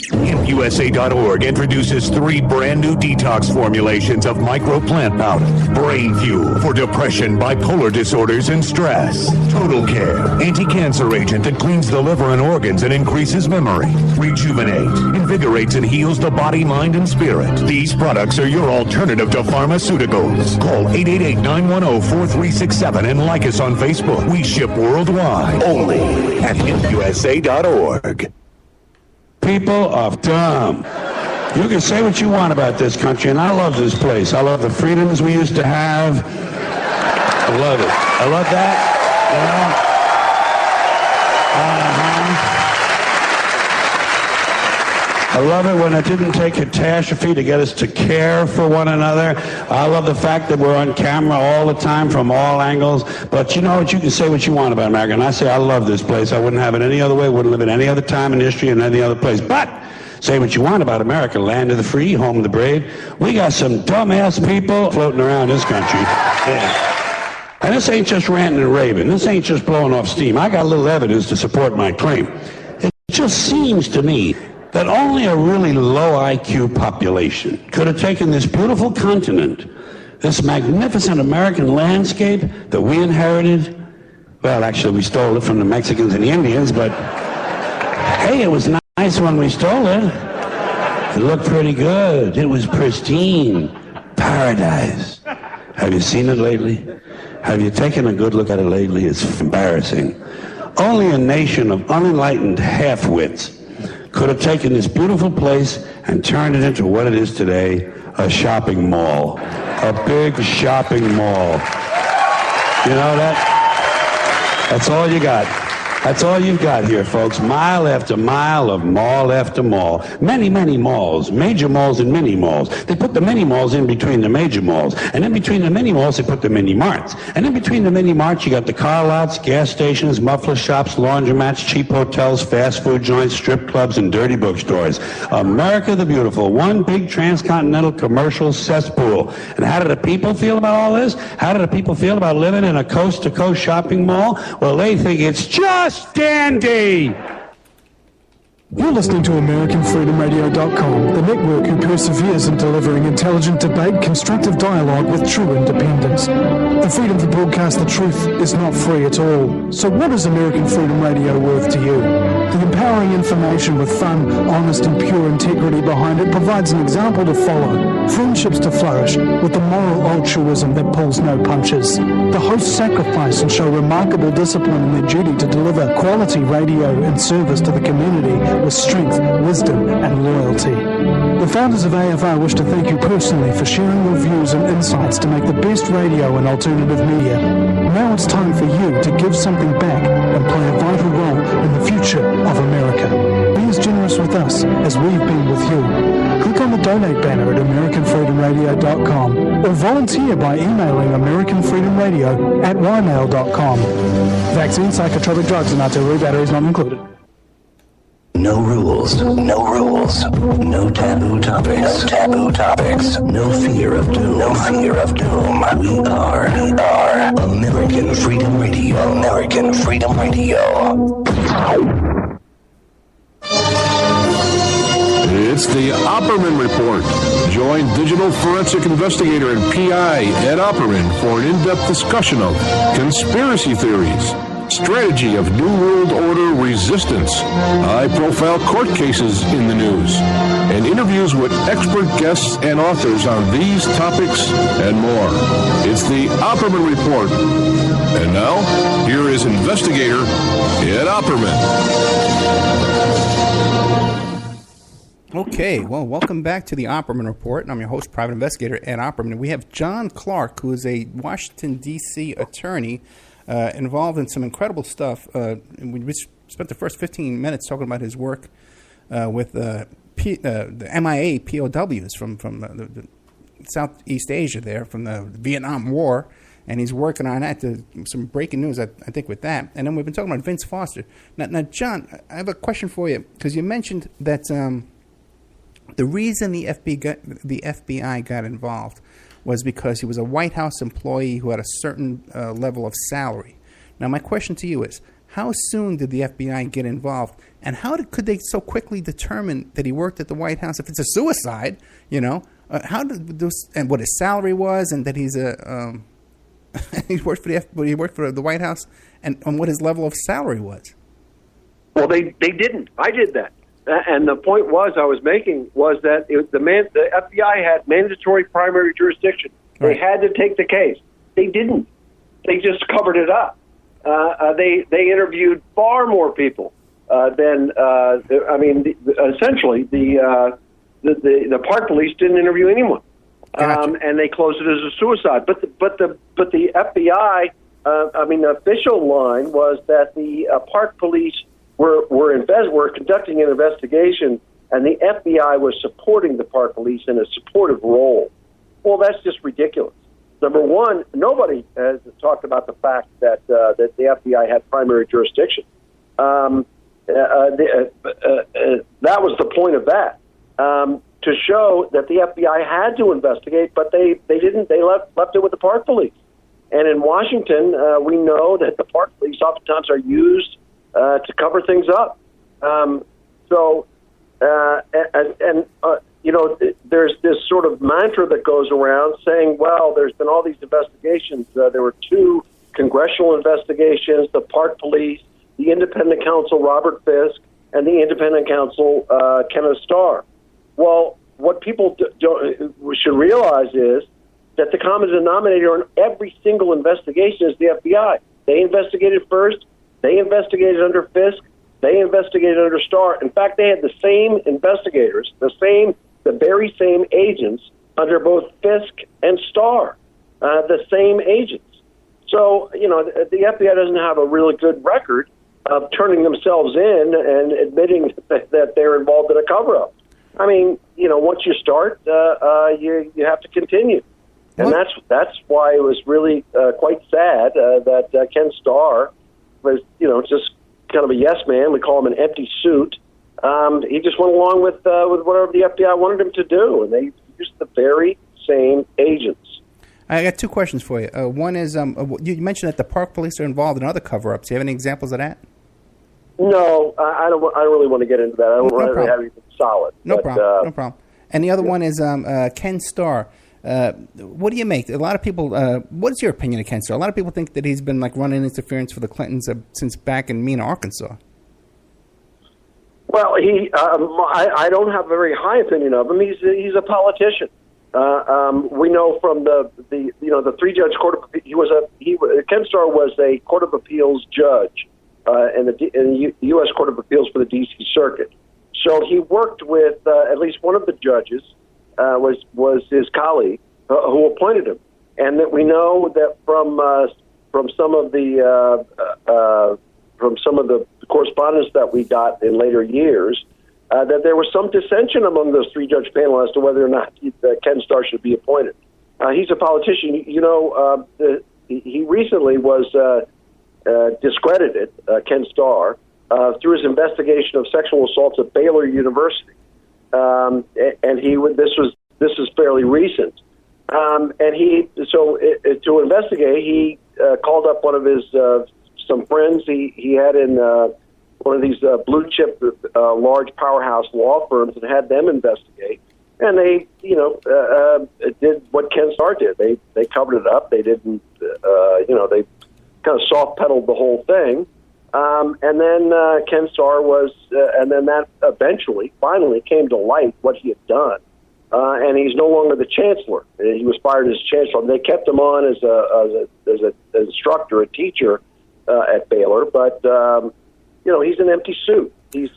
HempUSA.org introduces 3 brand new detox formulations of microplant powder. Brain Fuel for depression, bipolar disorders, and stress. Total Care, anti-cancer agent that cleans the liver and organs and increases memory. Rejuvenate, invigorates and heals the body, mind, and spirit. These products are your alternative to pharmaceuticals. Call 888-910-4367 and like us on Facebook. We ship worldwide. Only at HempUSA.org. People of dumb. You can say what you want about this country, and I love this place. I love the freedoms we used to have. I love it. I love that. I love it when it didn't take catastrophe to get us to care for one another. I love the fact that we're on camera all the time from all angles. But you know what? You can say what you want about America. And I say I love this place. I wouldn't have it any other way. Wouldn't live it any other time in history and any other place. But say what you want about America, land of the free, home of the brave. We got some dumbass people floating around this country. Yeah. And this ain't just ranting and raving. This ain't just blowing off steam. I got a little evidence to support my claim. It just seems to me that only a really low IQ population could have taken this beautiful continent, this magnificent American landscape that we inherited. Well, actually, we stole it from the Mexicans and the Indians, but hey, it was nice when we stole it. It looked pretty good. It was pristine. Paradise. Have you seen it lately? Have you taken a good look at it lately? It's embarrassing. Only a nation of unenlightened half-wits could have taken this beautiful place and turned it into what it is today, a shopping mall. A big shopping mall. You know that? That's all you got. That's all you've got here, folks. Mile after mile of mall after mall. Many, many malls. Major malls and mini malls. They put the mini malls in between the major malls. And in between the mini malls, they put the mini marts. And in between the mini marts, you got the car lots, gas stations, muffler shops, laundromats, cheap hotels, fast food joints, strip clubs, and dirty bookstores. America the Beautiful. One big transcontinental commercial cesspool. And how do the people feel about all this? How do the people feel about living in a coast-to-coast shopping mall? Well, they think it's just dandy. You're listening to AmericanFreedomRadio.com, the network who perseveres in delivering intelligent debate, constructive dialogue with true independence. The freedom to broadcast the truth is not free at all. So what is American Freedom Radio worth to you? The empowering information with fun, honest and pure integrity behind it provides an example to follow, friendships to flourish, with the moral altruism that pulls no punches. The hosts sacrifice and show remarkable discipline in their duty to deliver quality radio and service to the community with strength, wisdom, and loyalty. The founders of AFR wish to thank you personally for sharing your views and insights to make the best radio and alternative media. Now it's time for you to give something back and play a vital role in the future of America. Be as generous with us as we've been with you. Click on the donate banner at AmericanFreedomRadio.com or volunteer by emailing AmericanFreedomRadio@ymail.com. vaccine, psychotropic drugs, and artillery batteries not included. No rules, no rules, no taboo topics, no taboo topics, no fear of doom, no fear of doom. We are American Freedom Radio, American Freedom Radio. It's the Opperman Report. Join digital forensic investigator and PI Ed Opperman for an in-depth discussion of conspiracy theories, strategy of New World Order resistance, high-profile court cases in the news, and interviews with expert guests and authors on these topics and more. It's the Opperman Report. And now, here is investigator Ed Opperman. Okay, well, welcome back to the Opperman Report. I'm your host, Private Investigator Ed Opperman. We have John Clarke, who is a Washington, D.C. attorney involved in some incredible stuff. We spent the first 15 minutes talking about his work with the MIA POWs from the Southeast Asia there, from the Vietnam War, and he's working on that. Some breaking news, I think, with that. And then we've been talking about Vince Foster. Now, John, I have a question for you, because you mentioned that the reason the FBI got involved was because he was a White House employee who had a certain level of salary. Now, my question to you is, how soon did the FBI get involved, and how could they so quickly determine that he worked at the White House? If it's a suicide, how did this, and what his salary was, and that he's he worked for the White House, and what his level of salary was? Well, they didn't. I did that. And the point I was making was that the FBI had mandatory primary jurisdiction. They had to take the case. They didn't. They just covered it up. They interviewed far more people than essentially the Park Police didn't interview anyone, and they closed it as a suicide. But the FBI, the official line was that the Park Police were conducting an investigation, and the FBI was supporting the Park Police in a supportive role. Well, that's just ridiculous. Number one, nobody has talked about the fact that the FBI had primary jurisdiction. That was the point of that, to show that the FBI had to investigate, but they didn't. They left it with the Park Police. And in Washington, we know that the Park Police oftentimes are used to cover things up. There's this sort of mantra that goes around saying, well, there's been all these investigations. There were 2 congressional investigations, the Park Police, the independent counsel, Robert Fisk, and the independent counsel, Kenneth Starr. Well, what people should realize is that the common denominator in every single investigation is the FBI. They investigated first. They investigated under Fisk. They investigated under Starr. In fact, they had the same investigators, the very same agents under both Fisk and Starr, the same agents. So, the FBI doesn't have a really good record of turning themselves in and admitting that they're involved in a cover-up. Once you start, you have to continue. And that's why it was really quite sad that Ken Starr was, just kind of a yes man. We call him an empty suit. He just went along with whatever the FBI wanted him to do, and they used the very same agents. I got 2 questions for you. One is, you mentioned that the Park Police are involved in other cover-ups. Do you have any examples of that? No, I don't really want to get into that. I don't really have anything solid. No problem. And the other one is Ken Starr. What do you make? A lot of people. What's your opinion of Ken Starr? A lot of people think that he's been running interference for the Clintons since back in Mena, Arkansas. Well, I don't have a very high opinion of him. He's a politician. We know from the 3-judge court of appeals. Ken Starr was a Court of Appeals judge in the U.S. Court of Appeals for the D.C. Circuit. So he worked with at least one of the judges. Was his colleague who appointed him, and that we know that from some of the correspondence that we got in later years, that there was some dissension among those 3-judge panel as to whether or not Ken Starr should be appointed. He's a politician. He recently was discredited Ken Starr through his investigation of sexual assaults at Baylor University, and this is fairly recent. And to investigate, he called up one of his some friends he had in one of these blue chip large powerhouse law firms, and had them investigate. And they, did what Ken Starr did. They covered it up. They didn't, they kind of soft pedaled the whole thing. And then Ken Starr and then that finally came to light what he had done. And he's no longer the chancellor. He was fired as chancellor. They kept him on as an instructor, a teacher at Baylor. But he's an empty suit. He's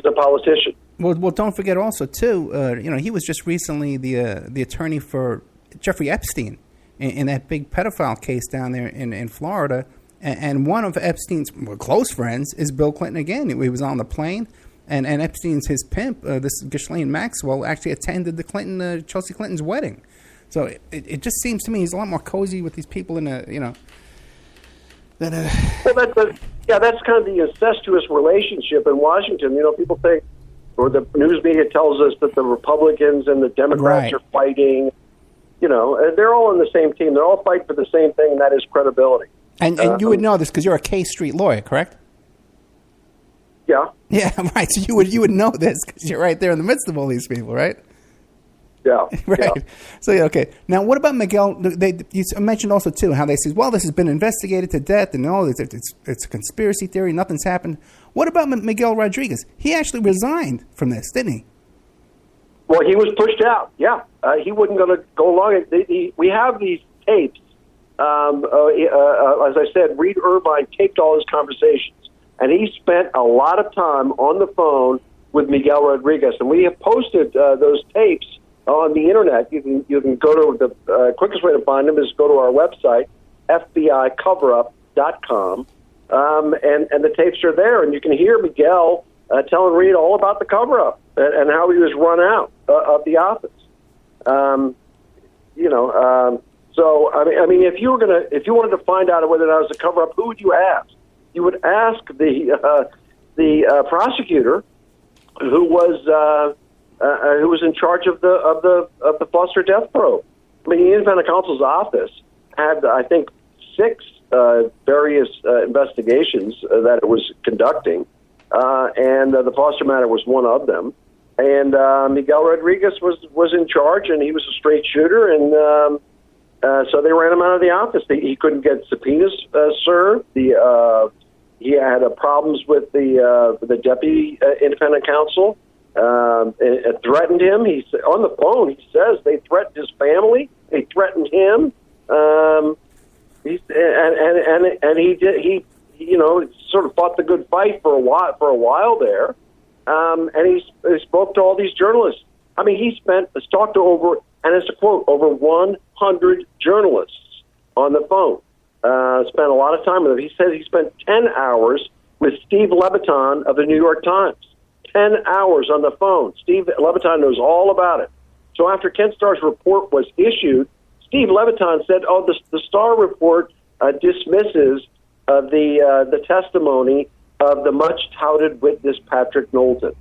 a politician. Well, don't forget also too. He was just recently the attorney for Jeffrey Epstein in that big pedophile case down there in Florida. And one of Epstein's close friends is Bill Clinton again. He was on the plane. And Epstein's his pimp, this Ghislaine Maxwell, actually attended the Chelsea Clinton's wedding. So it just seems to me he's a lot more cozy with these people that's kind of the incestuous relationship in Washington. People think, or the news media tells us that the Republicans and the Democrats are fighting. They're all on the same team. They're all fighting for the same thing, and that is credibility. And you would know this because you're a K Street lawyer, correct? Yeah. Yeah, right. So you would know this because you're right there in the midst of all these people, right? Yeah. Right. Yeah. So, okay. Now, what about Miguel? You mentioned also, too, how they say, well, this has been investigated to death, and it's a conspiracy theory, nothing's happened. What about Miguel Rodriguez? He actually resigned from this, didn't he? Well, he was pushed out, yeah. He wasn't going to go along. We have these tapes. As I said, Reed Irvine taped all his conversations. And he spent a lot of time on the phone with Miguel Rodriguez. And we have posted those tapes on the Internet. You can go to the quickest way to find them is go to our website, FBIcoverup.com. And the tapes are there. And you can hear Miguel telling Reed all about the cover-up and how he was run out of the office. So, I mean, if you wanted to find out whether that was a cover-up, who would you ask? You would ask the prosecutor who was in charge of the Foster death probe. I mean, the independent counsel's office had, I think, 6 various investigations that it was conducting, and the Foster matter was one of them. And Miguel Rodriguez was in charge, and he was a straight shooter, and so they ran him out of the office. He couldn't get subpoenas served. He had problems with the deputy independent counsel. It threatened him. On the phone, he says they threatened his family. They threatened him. He sort of fought the good fight for a while there. And he spoke to all these journalists. I mean, he talked to over 100 journalists on the phone. Spent a lot of time with him. He said he spent 10 hours with Steve Levitan of the New York Times. 10 hours on the phone. Steve Levitan knows all about it. So after Ken Starr's report was issued, Steve Levitan said, the Starr report dismisses the testimony of the much-touted witness Patrick Knowlton.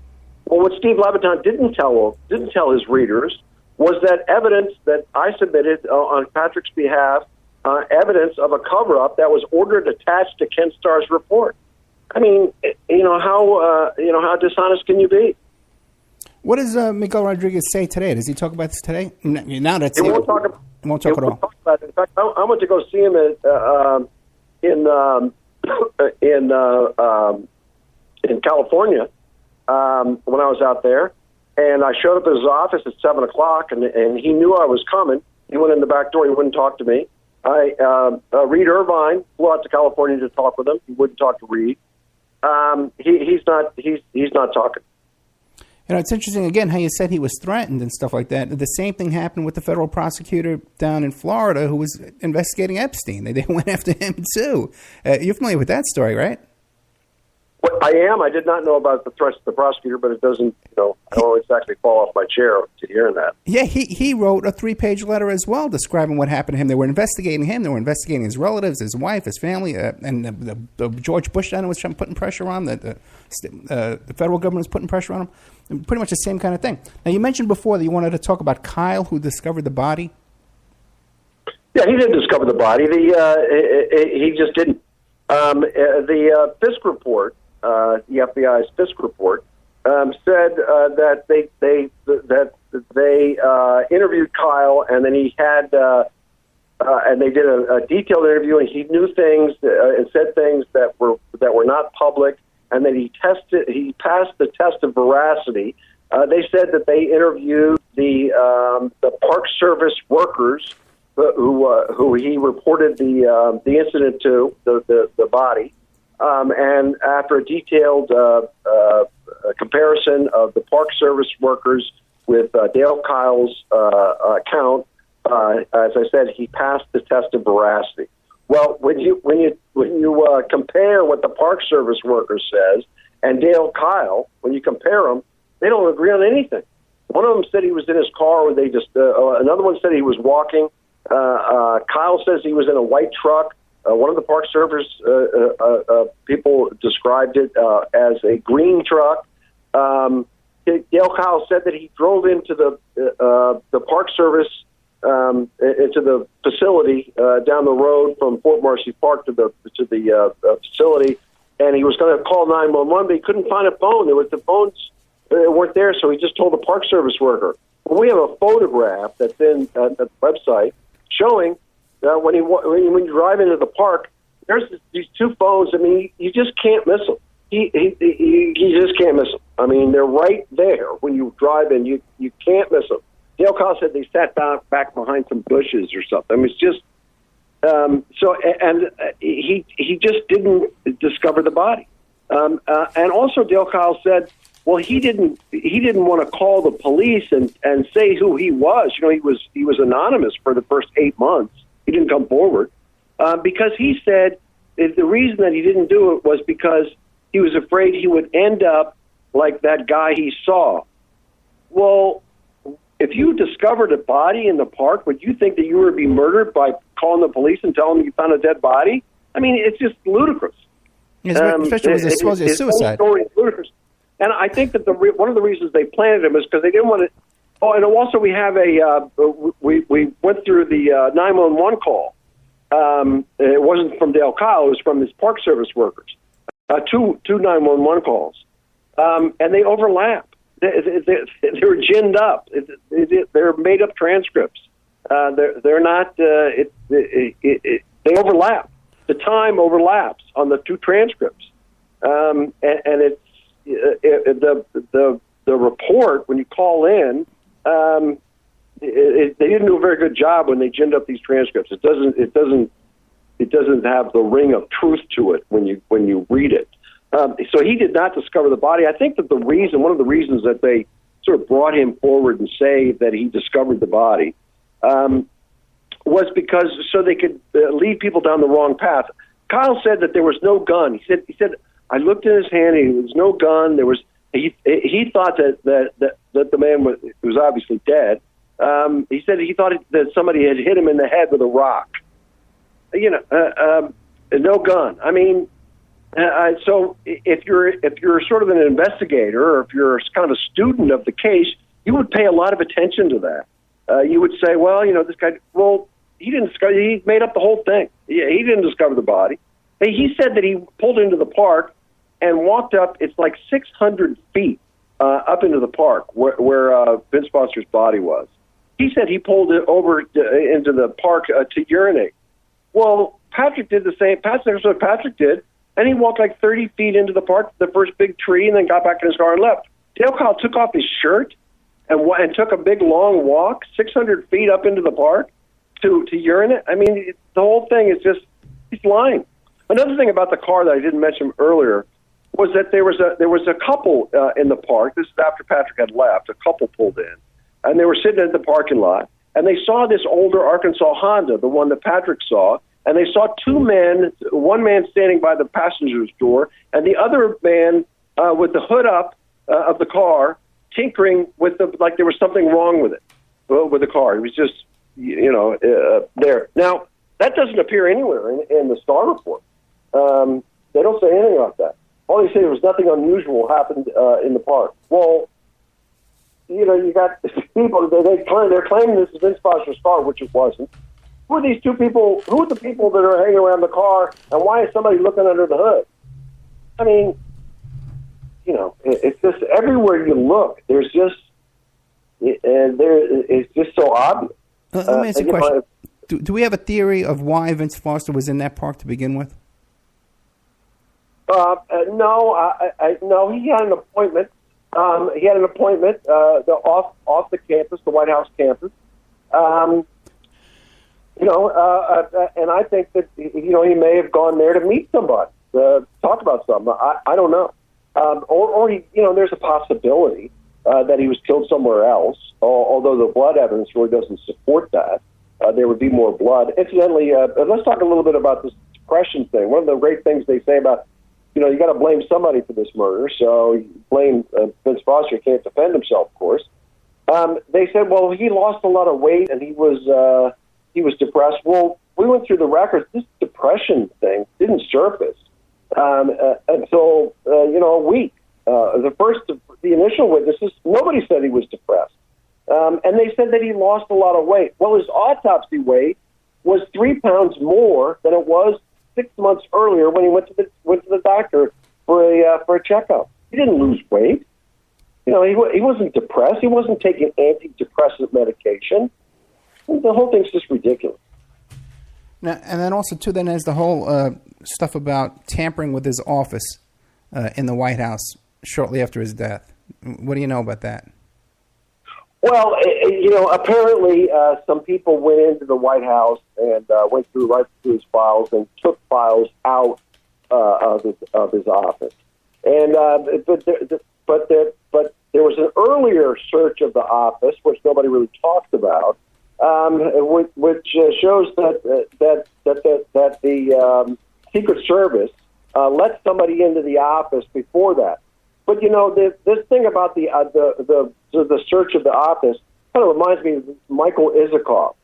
Well, what Steve Levitan didn't tell his readers was that evidence that I submitted on Patrick's behalf, evidence of a cover-up that was ordered attached to Ken Starr's report. I mean, how dishonest can you be? What does Miguel Rodriguez say today? Does he talk about this today? Now that's it. Won't talk at all. In fact, I went to go see him in California when I was out there, and I showed up at his office at 7:00, and he knew I was coming. He went in the back door. He wouldn't talk to me. Reed Irvine flew out to California to talk with him. He wouldn't talk to Reed. He's not talking. It's interesting, again, how you said he was threatened and stuff like that. The same thing happened with the federal prosecutor down in Florida who was investigating Epstein. They went after him, too. You're familiar with that story, right? I am. I did not know about the threats to the prosecutor, but it doesn't, I don't exactly fall off my chair to hearing that. Yeah, he wrote a 3-page letter as well describing what happened to him. They were investigating him. They were investigating his relatives, his wife, his family, and the George Bush then was putting pressure on the federal government was putting pressure on him. Pretty much the same kind of thing. Now, you mentioned before that you wanted to talk about Kyle, who discovered the body. Yeah, he didn't discover the body. He just didn't. The Fisk report, the FBI's Fisk report, said that they interviewed Kyle, and then he had and they did a detailed interview, and he knew things and said things that were not public, and then he passed the test of veracity. They said that they interviewed the Park Service workers who he reported the incident to, the body, and after a detailed comparison of the Park Service workers with Dale Kyle's account, as I said, he passed the test of veracity. Well, when you compare what the Park Service worker says and Dale Kyle, when you compare them, they don't agree on anything. One of them said he was in his car, another one said he was walking. Kyle says he was in a white truck. One of the Park Service people described it as a green truck. Dale Kyle said that he drove into the Park Service into the facility down the road from Fort Marcy Park to the facility, and he was going to call 911, but he couldn't find a phone. The phones weren't there, so he just told the Park Service worker. Well, we have a photograph that's in the website showing that when you drive into the park, there's these two phones. I mean, you just can't miss them. You just can't miss them. I mean, they're right there when you drive in. You can't miss them. Dale Kyle said they sat back behind some bushes or something. I mean, it's just he just didn't discover the body. And also, Dale Kyle said, well, he didn't want to call the police and say who he was. He was anonymous for the first 8 months. He didn't come forward because he said the reason that he didn't do it was because he was afraid he would end up like that guy he saw. Well, if you discovered a body in the park, would you think that you would be murdered by calling the police and telling them you found a dead body? I mean, it's just ludicrous. Especially when it's supposed to be a suicide. Story is ludicrous. And I think that one of the reasons they planted him is because they didn't want to. Oh, and also we have we went through the 911 call. It wasn't from Dale Kyle; it was from his Park Service workers. Two 911 calls, and they overlap. They're ginned up. They're made up transcripts. They're not. They overlap. The time overlaps on the two transcripts, and it's. The report when you call in, they didn't do a very good job when they ginned up these transcripts. It doesn't have the ring of truth to it when you read it. So he did not discover the body. I think that one of the reasons that they sort of brought him forward and say that he discovered the body was because so they could lead people down the wrong path. Kyle said that there was no gun. He said. I looked in his hand, and there was no gun. There was he thought that the man was obviously dead. He said he thought that somebody had hit him in the head with a rock. No gun. I mean, so if you're sort of an investigator, or if you're kind of a student of the case, you would pay a lot of attention to that. You would say, well, this guy. Well, he didn't discover. He made up the whole thing. He didn't discover the body. He said that he pulled into the park and walked up. It's like 600 feet up into the park where Vince Foster's body was. He said he pulled it over into the park to urinate. Well, Patrick did the same. That's what Patrick did, and he walked like 30 feet into the park, the first big tree, and then got back in his car and left. Dale Kyle took off his shirt and took a big long walk 600 feet up into the park to urinate. I mean, the whole thing is just he's lying. Another thing about the car that I didn't mention earlier was that there was a couple in the park. This is after Patrick had left. A couple pulled in, and they were sitting in the parking lot, and they saw this older Arkansas Honda, the one that Patrick saw, and they saw two men, one man standing by the passenger's door, and the other man with the hood up of the car, tinkering with like there was something wrong with it, with the car. It was just, there. Now, that doesn't appear anywhere in the Starr report. They don't say anything about that. All they say was nothing unusual happened in the park. Well, you got people, they're claiming this is Vince Foster's car, which it wasn't. Who are these two people? Who are the people that are hanging around the car, and why is somebody looking under the hood? I mean, it's just everywhere you look, there's just, it's just so obvious. Let me ask you a question. Do we have a theory of why Vince Foster was in that park to begin with? No, no. He had an appointment. Off the campus, the White House campus. And I think that he may have gone there to meet somebody, talk about something. I don't know. Or he, there's a possibility that he was killed somewhere else. Although the blood evidence really doesn't support that. There would be more blood. Incidentally, let's talk a little bit about this depression thing. One of the great things they say about, you got to blame somebody for this murder. So you blame Vince Foster. He can't defend himself, of course. They said, well, he lost a lot of weight and he was depressed. Well, we went through the records. This depression thing didn't surface until a week. The initial witnesses, nobody said he was depressed. And they said that he lost a lot of weight. Well, his autopsy weight was 3 pounds more than it was 6 months earlier when he went to the doctor for a checkup. He didn't lose weight. He wasn't depressed. He wasn't taking antidepressant medication. The whole thing's just ridiculous. Now, and then also too, then there's the whole stuff about tampering with his office in the White House shortly after his death. What do you know about that? Well, apparently some people went into the White House and went right through his files and took files out of his office. And but there was an earlier search of the office, which nobody really talked about, which shows that the Secret Service let somebody into the office before that. But this thing about the search of the office kind of reminds me of Michael Isikoff.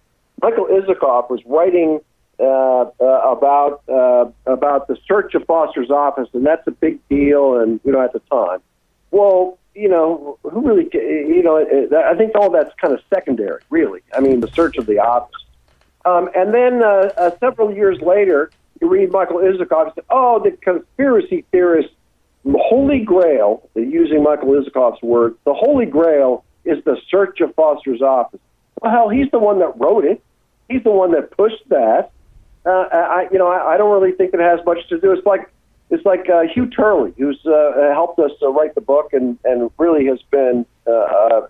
Michael Isikoff was writing about the search of Foster's office, and that's a big deal. And at the time, well, who really, I think all that's kind of secondary, really. I mean, the search of the office, and then several years later, you read Michael Isikoff and say, "Oh, the conspiracy theorists." The Holy Grail, using Michael Isikoff's word, the Holy Grail is the search of Foster's office. Well, hell, he's the one that wrote it. He's the one that pushed that. I don't really think it has much to do. It's like Hugh Turley, who's helped us write the book and really has been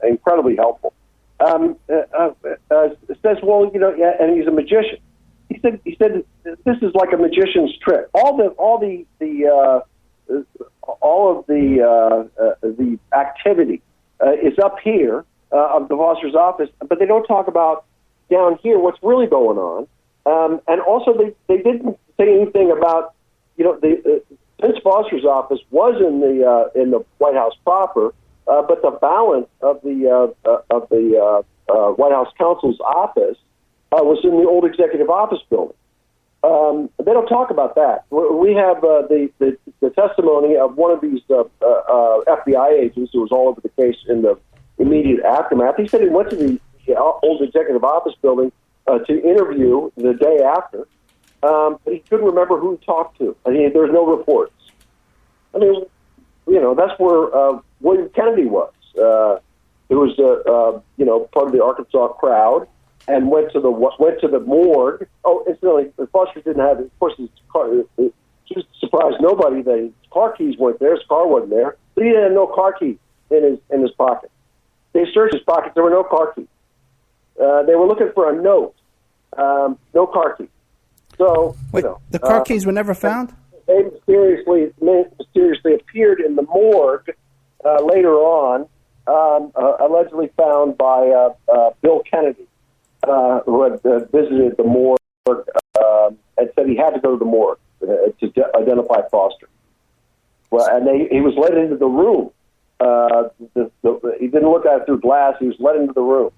incredibly helpful. Says, well, and he's a magician. He said this is like a magician's trick. All of the activity is up here of the Foster's office, but they don't talk about down here what's really going on. And also, they didn't say anything about Vince Foster's office was in the White House proper, but the balance of the White House counsel's office was in the old executive office building. They don't talk about that. We have the testimony of one of these FBI agents who was all over the case in the immediate aftermath. He said he went to the old executive office building to interview the day after, but he couldn't remember who he talked to. I mean, there's no reports. I mean, that's where William Kennedy was. He was, part of the Arkansas crowd. And went to the morgue. Oh, incidentally, Foster didn't have. Of course, his car. It just surprised nobody that his car keys weren't there. His car wasn't there. But he had no car keys in his pocket. They searched his pocket. There were no car keys. They were looking for a note. No car keys. So wait, the car keys were never found? They mysteriously appeared in the morgue later on, allegedly found by Bill Kennedy. Who had visited the morgue and said he had to go to the morgue to identify Foster. Well, and he was let into the room. He didn't look at it through glass. He was let into the room,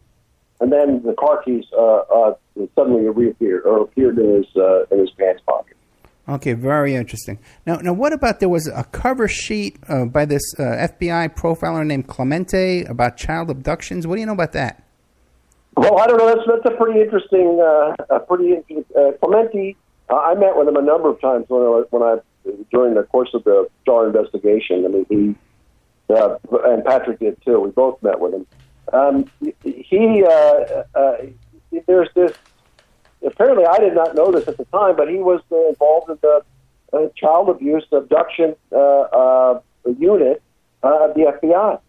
and then the car keys suddenly appeared in his pants pocket. Okay, very interesting. Now, what about there was a cover sheet by this FBI profiler named Clemente about child abductions? What do you know about that? Well, I don't know. That's a pretty interesting. Clemente. I met with him a number of times when I during the course of the Starr investigation. I mean, he and Patrick did too. We both met with him. There's this. Apparently, I did not know this at the time, but he was involved in the child abuse abduction unit of the FBI.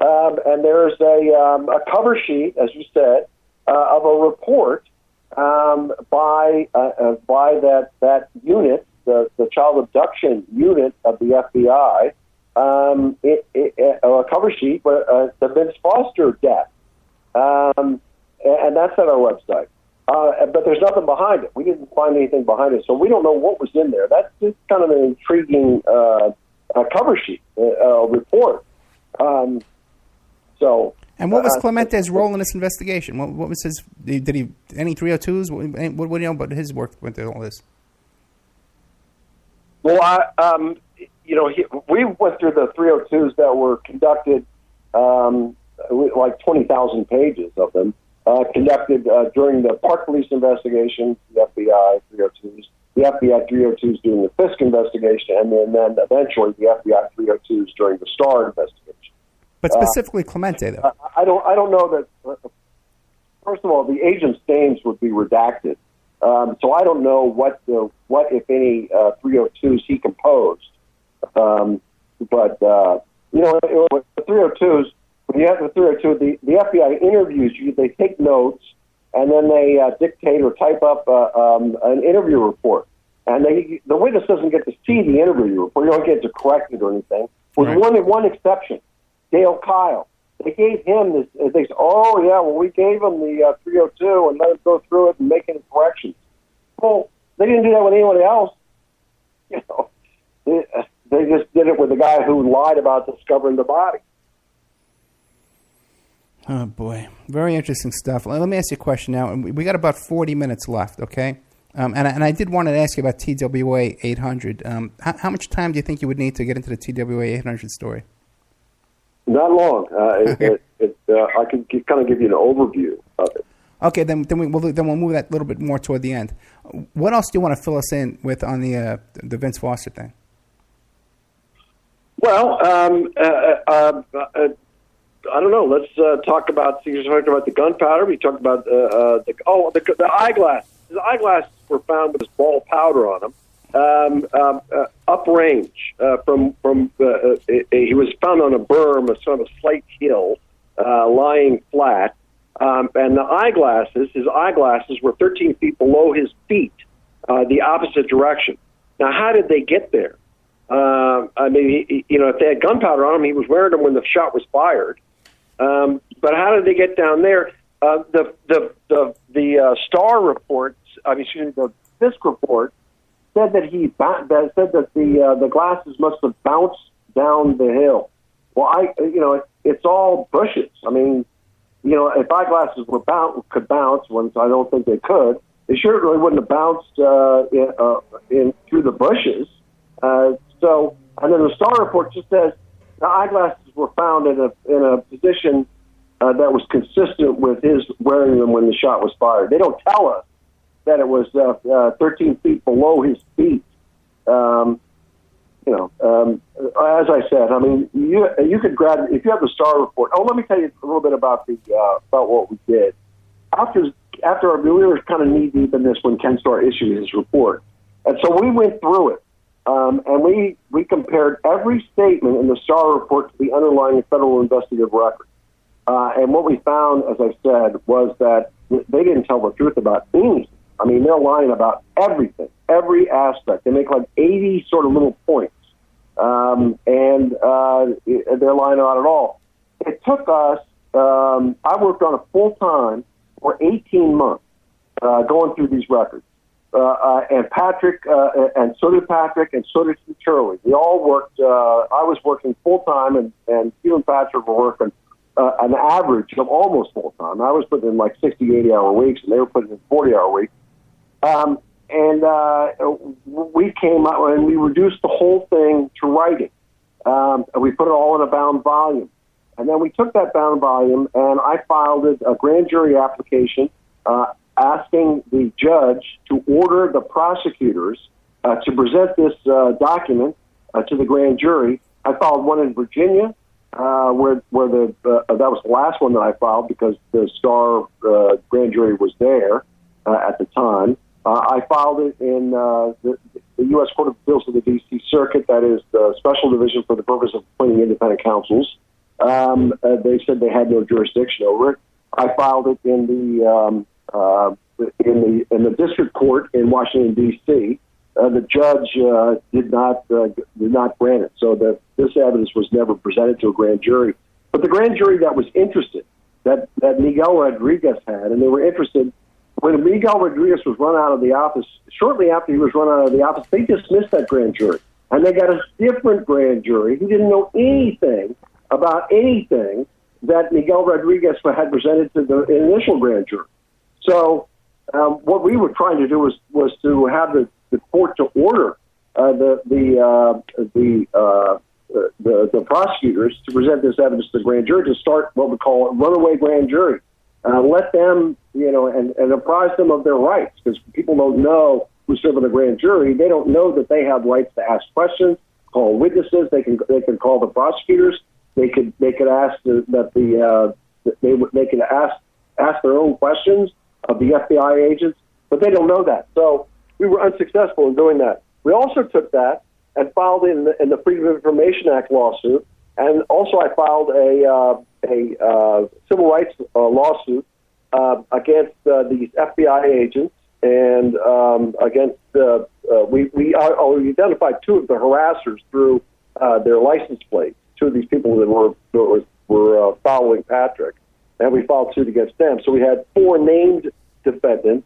And there's a cover sheet, as you said, of a report by that unit, the child abduction unit of the FBI, a cover sheet for the Vince Foster death. And that's at our website. But there's nothing behind it. We didn't find anything behind it, so we don't know what was in there. That's just kind of an intriguing cover sheet report. And what was Clemente's role in this investigation? What was his? Did he any 302s? What do you know about his work with all this? Well, we went through the 302s that were conducted, like 20,000 pages of them. Conducted during the Park Police investigation, the FBI 302s, the FBI 302s during the Fisk investigation, and then eventually the FBI 302s during the Starr investigation. But specifically Clemente, though. I don't know that. First of all, the agent's names would be redacted, so I don't know what if any 302s he composed. But the 302s. When you have the 302, the FBI interviews you, they take notes, and then they dictate or type up an interview report. And the witness doesn't get to see the interview report. You don't get to correct it or anything. With one exception, Dale Kyle. They gave him this. They said, "Oh yeah, well we gave him the 302 and let him go through it and make any corrections." Well, they didn't do that with anyone else. You know, they just did it with the guy who lied about discovering the body. Oh, boy. Very interesting stuff. Let me ask you a question now. We got about 40 minutes left, okay? And I did want to ask you about TWA 800. How much time do you think you would need to get into the TWA 800 story? Not long. I can kind of give you an overview of it. Okay, then we'll move that a little bit more toward the end. What else do you want to fill us in with on the Vince Foster thing? Well, I don't know. Let's talk about. You talked about the gunpowder. We talked about the eyeglasses. The eyeglasses were found with this ball powder on them, uprange from. He was found on a berm, a sort of a slight hill, lying flat, and his eyeglasses were 13 feet below his feet, the opposite direction. Now, how did they get there? I mean, if they had gunpowder on him, he was wearing them when the shot was fired. But how did they get down there? The Starr report, the Fisk report, said that the glasses must have bounced down the hill. Well, it's all bushes. I mean, if eyeglasses could bounce, once I don't think they could, they surely wouldn't have bounced through the bushes. And then the Starr report just says the eyeglasses were found in a position that was consistent with his wearing them when the shot was fired. They don't tell us that it was 13 feet below his feet. As I said, I mean, you could grab if you have the Starr report. Oh, let me tell you a little bit about what we did. We were kind of knee deep in this when Ken Starr issued his report, and so we went through it. And we compared every statement in the Starr report to the underlying federal investigative record. And what we found, as I said, was that they didn't tell the truth about anything. I mean, they're lying about everything, every aspect. They make like 80 sort of little points. And they're lying about it all. It took us, I worked on it full time for 18 months going through these records. and Patrick, and so did Patrick, and so did Shirley. We all worked. I was working full time, and Hugh and Patrick were working an average of almost full time. I was putting in like 60, 80-hour weeks, and they were putting in 40-hour weeks. We came out and we reduced the whole thing to writing. We put it all in a bound volume. And then we took that bound volume and I filed a grand jury application asking the judge to order the prosecutors to present this document to the grand jury. I filed one in Virginia, where that was the last one that I filed because the Star grand jury was there at the time. I filed it in the U.S. Court of Appeals of the D.C. Circuit, that is the Special Division for the purpose of appointing independent counsels. They said they had no jurisdiction over it. I filed it in the district court in Washington D.C. The judge did not grant it, so that this evidence was never presented to a grand jury. But the grand jury that was interested, that Miguel Rodriguez had, and they were interested. When Miguel Rodriguez was run out of the office, shortly after he was run out of the office, they dismissed that grand jury. And they got a different grand jury who didn't know anything about anything that Miguel Rodriguez had presented to the initial grand jury. So what we were trying to do was to have the court to order the prosecutors to present this evidence to the grand jury to start what we call a runaway grand jury. Let them, and apprise them of their rights, because people don't know who's serving the grand jury. They don't know that they have rights to ask questions, call witnesses. They can call the prosecutors. They could ask they could ask their own questions of the FBI agents, but they don't know that. So we were unsuccessful in doing that. We also took that and filed in the Freedom of Information Act lawsuit, and also I filed a civil rights lawsuit against these FBI agents, and against we identified two of the harassers through their license plates. Two of these people that were following Patrick, and we filed suit against them. So we had 4 named defendants,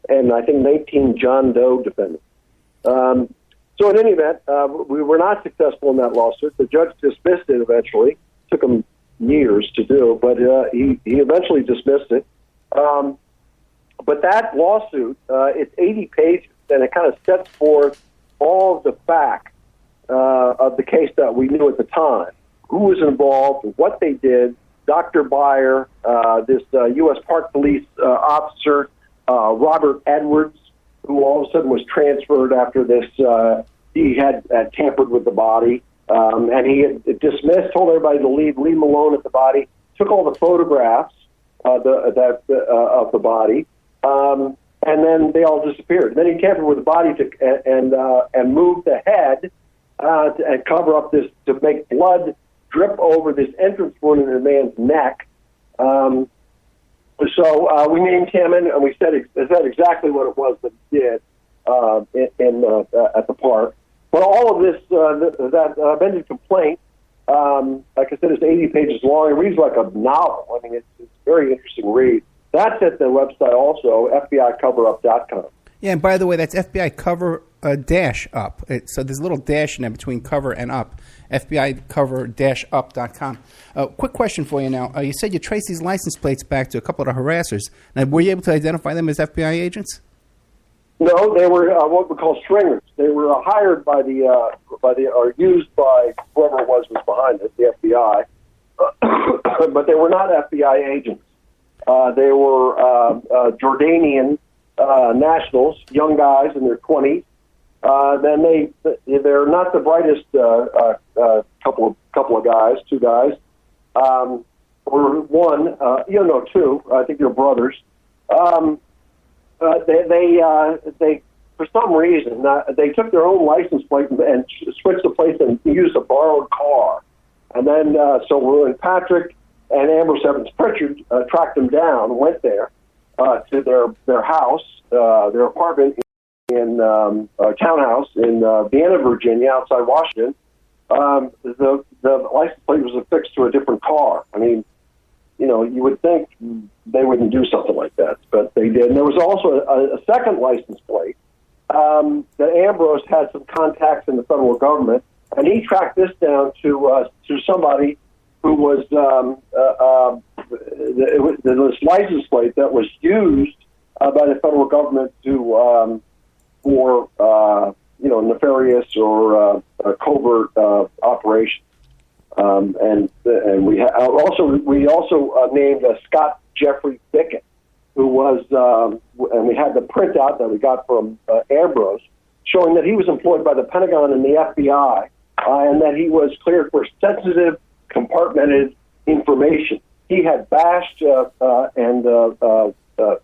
and I think 19 John Doe defendants. So in any event, we were not successful in that lawsuit. The judge dismissed it eventually. Took him years to do, but he eventually dismissed it. But that lawsuit, it's 80 pages, and it kind of sets forth all of the facts of the case that we knew at the time. Who was involved, what they did, Dr. Beyer, this U.S. Park Police officer, Robert Edwards, who all of a sudden was transferred after this. He had tampered with the body, and he had dismissed, told everybody to leave him alone at the body, took all the photographs of the body, and then they all disappeared. Then he tampered with the body and moved the head and cover up this, to make blood drip over this entrance wound in the man's neck. So we named him and we said exactly what it was that he did at the park. But all of this, that amended complaint, like I said, is 80 pages long. It reads like a novel. I mean, it's a very interesting read. That's at the website also, FBICoverUp.com. Yeah, and by the way, that's FBI cover dash up. So there's a little dash in there between cover and up. FBICover-up.com. Quick question for you now. You said you traced these license plates back to a couple of the harassers. Now, were you able to identify them as FBI agents? No, they were what we call stringers. They were hired by or used by whoever it was behind it, the FBI. But they were not FBI agents. They were Jordanian nationals, young guys in their 20s. Then they're not the brightest couple of guys, 2 guys, or one, two. I think they're brothers. They for some reason they took their own license plate and switched the plates and used a borrowed car. And then so when Patrick and Ambrose Evans Pritchard tracked them down, went there to their house, their apartment in townhouse in Vienna, Virginia, outside Washington. The license plate was affixed to a different car. I mean, you would think they wouldn't do something like that, but they did. And there was also a second license plate that Ambrose had some contacts in the federal government, and he tracked this down to somebody who was this license plate that was used by the federal government to for nefarious or covert operations. And we also named Scott Jeffrey Bickett, who was, and we had the printout that we got from Ambrose, showing that he was employed by the Pentagon and the FBI, and that he was cleared for sensitive, compartmented information. He had bashed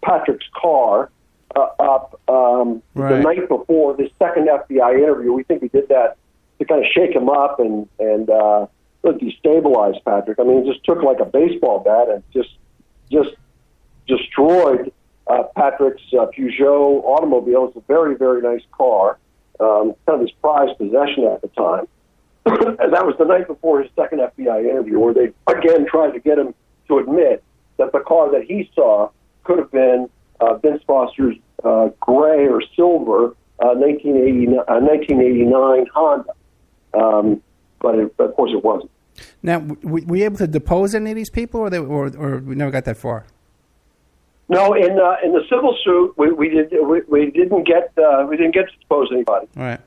Patrick's car up the night before the second FBI interview. We think he did that to kind of shake him up and destabilize Patrick. I mean, he just took like a baseball bat and just destroyed Patrick's Peugeot automobile. It's a very, very nice car, kind of his prized possession at the time. And that was the night before his second FBI interview, where they again tried to get him to admit that the car that he saw could have been Vince Foster's gray or silver 1989 Honda. But of course it wasn't. Now, were you able to depose any of these people, or we never got that far? No, in the civil suit, we didn't get to depose anybody. All right.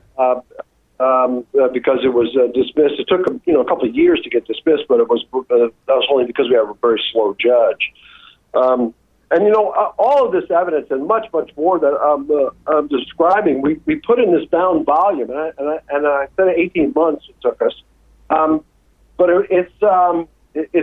Because it was dismissed. It took a couple of years to get dismissed, but that was only because we have a very slow judge. And all of this evidence and much more that I'm describing, we put in this bound volume, and I said 18 months it took us, but it's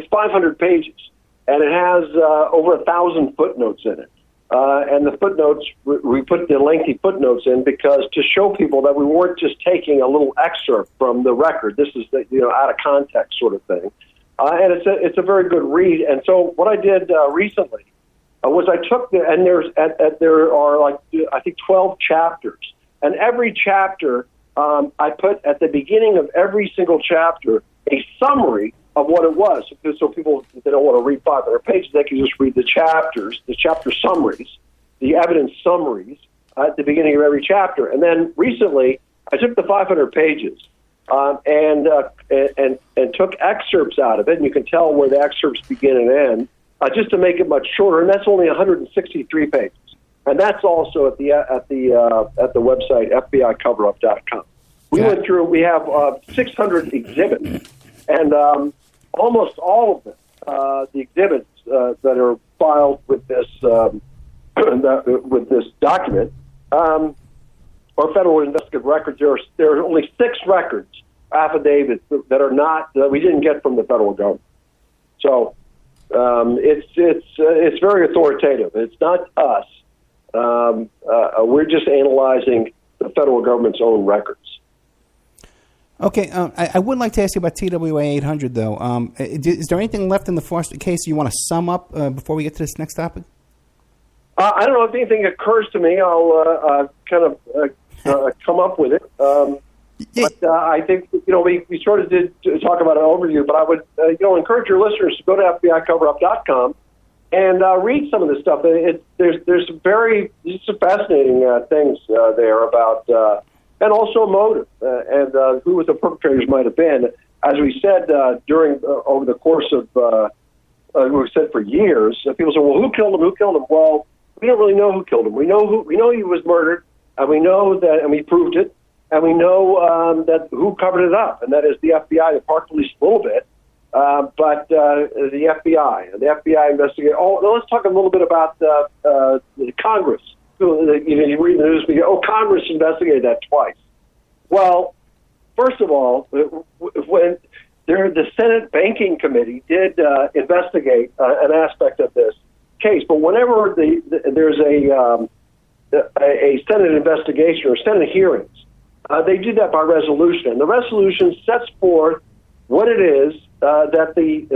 500 pages, and it has over 1,000 footnotes in it. And the footnotes, we put the lengthy footnotes in because to show people that we weren't just taking a little excerpt from the record. This is out of context sort of thing, and it's a very good read. And so what I did recently was I took there are like I think 12 chapters, and every chapter I put at the beginning of every single chapter a summary of what it was. So people, if they don't want to read 500 pages, they can just read the chapters, the chapter summaries, the evidence summaries at the beginning of every chapter. And then recently, I took the 500 pages and took excerpts out of it, and you can tell where the excerpts begin and end, just to make it much shorter. And that's only 163 pages, and that's also at the website FBICoverup.com. We went through. We have 600 exhibits. And almost all of them, the exhibits that are filed with this document, are federal investigative records. There are only 6 records, affidavits that are not that we didn't get from the federal government. So it's very authoritative. It's not us. We're just analyzing the federal government's own records. Okay, I would like to ask you about TWA 800, though. Is there anything left in the Foster case you want to sum up before we get to this next topic? I don't know if anything occurs to me. I'll kind of come up with it. But I think we sort of did talk about an overview. But I would encourage your listeners to go to FBICoverup.com and read some of this stuff. There's some fascinating things there about. And also motive, and who the perpetrators might have been. As we said over the course of, we've said for years, people say, "Well, who killed him? Who killed him?" Well, we don't really know who killed him. We know he was murdered, and we know that, and we proved it, and we know that who covered it up, and that is the FBI, the Park Police a little bit, but the FBI. And the FBI investigated. Oh, now let's talk a little bit about the Congress. You read the news, Congress investigated that twice. Well, first of all, when the Senate Banking Committee did investigate an aspect of this case, but whenever there's a Senate investigation or Senate hearings, they did that by resolution, and the resolution sets forth what it is that the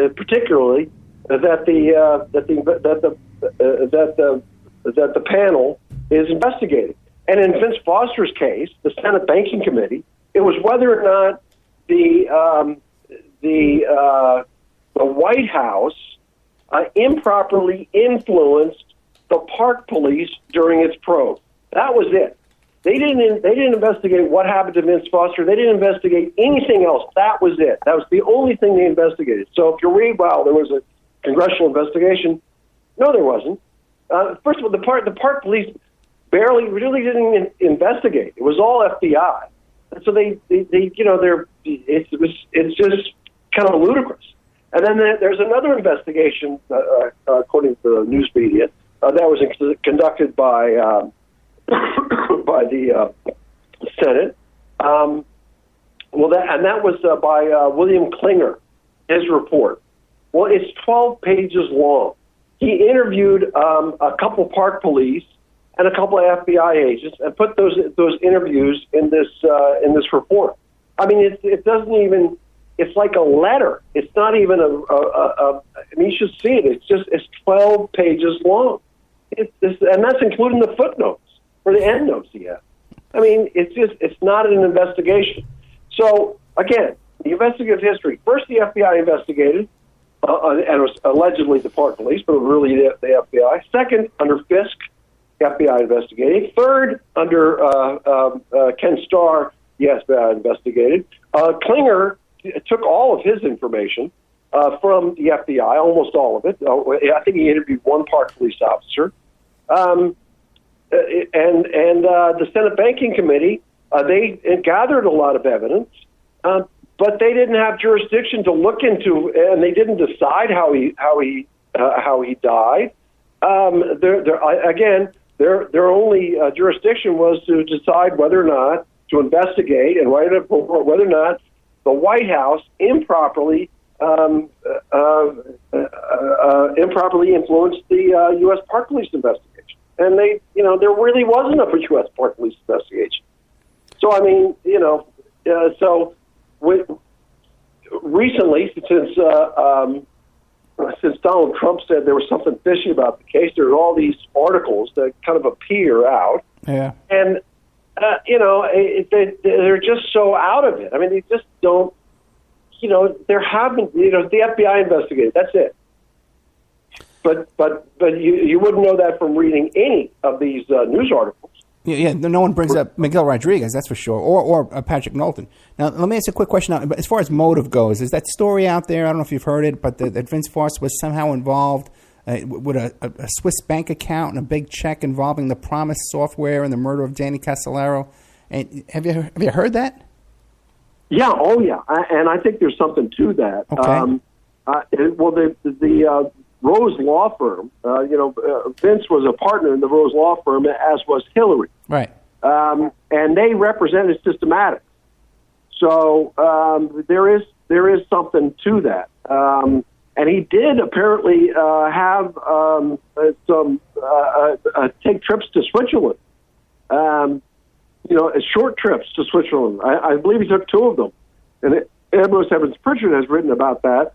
panel is investigating. And in Vince Foster's case, the Senate Banking Committee, it was whether or not the White House improperly influenced the Park Police during its probe. That was it. They didn't investigate what happened to Vince Foster. They didn't investigate anything else. That was it. That was the only thing they investigated. So if you read, well, there was a congressional investigation. No, there wasn't. First of all, the park police really didn't investigate. It was all FBI. And so it's just kind of ludicrous. And then there's another investigation, according to the news media, that was conducted by the Senate. That was by William Klinger, his report. Well, it's 12 pages long. He interviewed a couple park police and a couple of FBI agents and put those interviews in this report. I mean, it doesn't even. It's like a letter. It's not even I mean, you should see it. It's 12 pages long. And that's including the footnotes or the endnotes he has. I mean, it's not an investigation. So again, the investigative history. First, the FBI investigated, and it was allegedly the park police, but it was really the FBI. Second, under Fisk, the FBI investigated. Third, under Ken Starr, the FBI investigated. Klinger took all of his information from the FBI, almost all of it. I think he interviewed one park police officer. And the Senate Banking Committee, they gathered a lot of evidence, but they didn't have jurisdiction to look into, and they didn't decide how he died. Their only jurisdiction was to decide whether or not to investigate and write a report whether or not the White House improperly influenced the U.S. Park Police investigation. And there really wasn't a U.S. Park Police investigation. So, I mean, recently, since Donald Trump said there was something fishy about the case, there are all these articles that kind of appear out. Yeah. And, they're just so out of it. I mean, they just don't, there haven't, the FBI investigated, that's it. But you wouldn't know that from reading any of these news articles. Yeah, no one brings up Miguel Rodriguez, that's for sure, or Patrick Knowlton. Now, let me ask a quick question. Now, as far as motive goes, is that story out there? I don't know if you've heard it, but that Vince Foster was somehow involved with a Swiss bank account and a big check involving the Promise software and the murder of Danny Castellaro. And have you heard that? Yeah, and I think there's something to that. Okay. The Rose Law Firm, Vince was a partner in the Rose Law Firm, as was Hillary. Right. And they represented Systematics. So there is something to that. And he did apparently have take trips to Switzerland. Short trips to Switzerland. I believe he took 2 of them. And Ambrose Evans Pritchard has written about that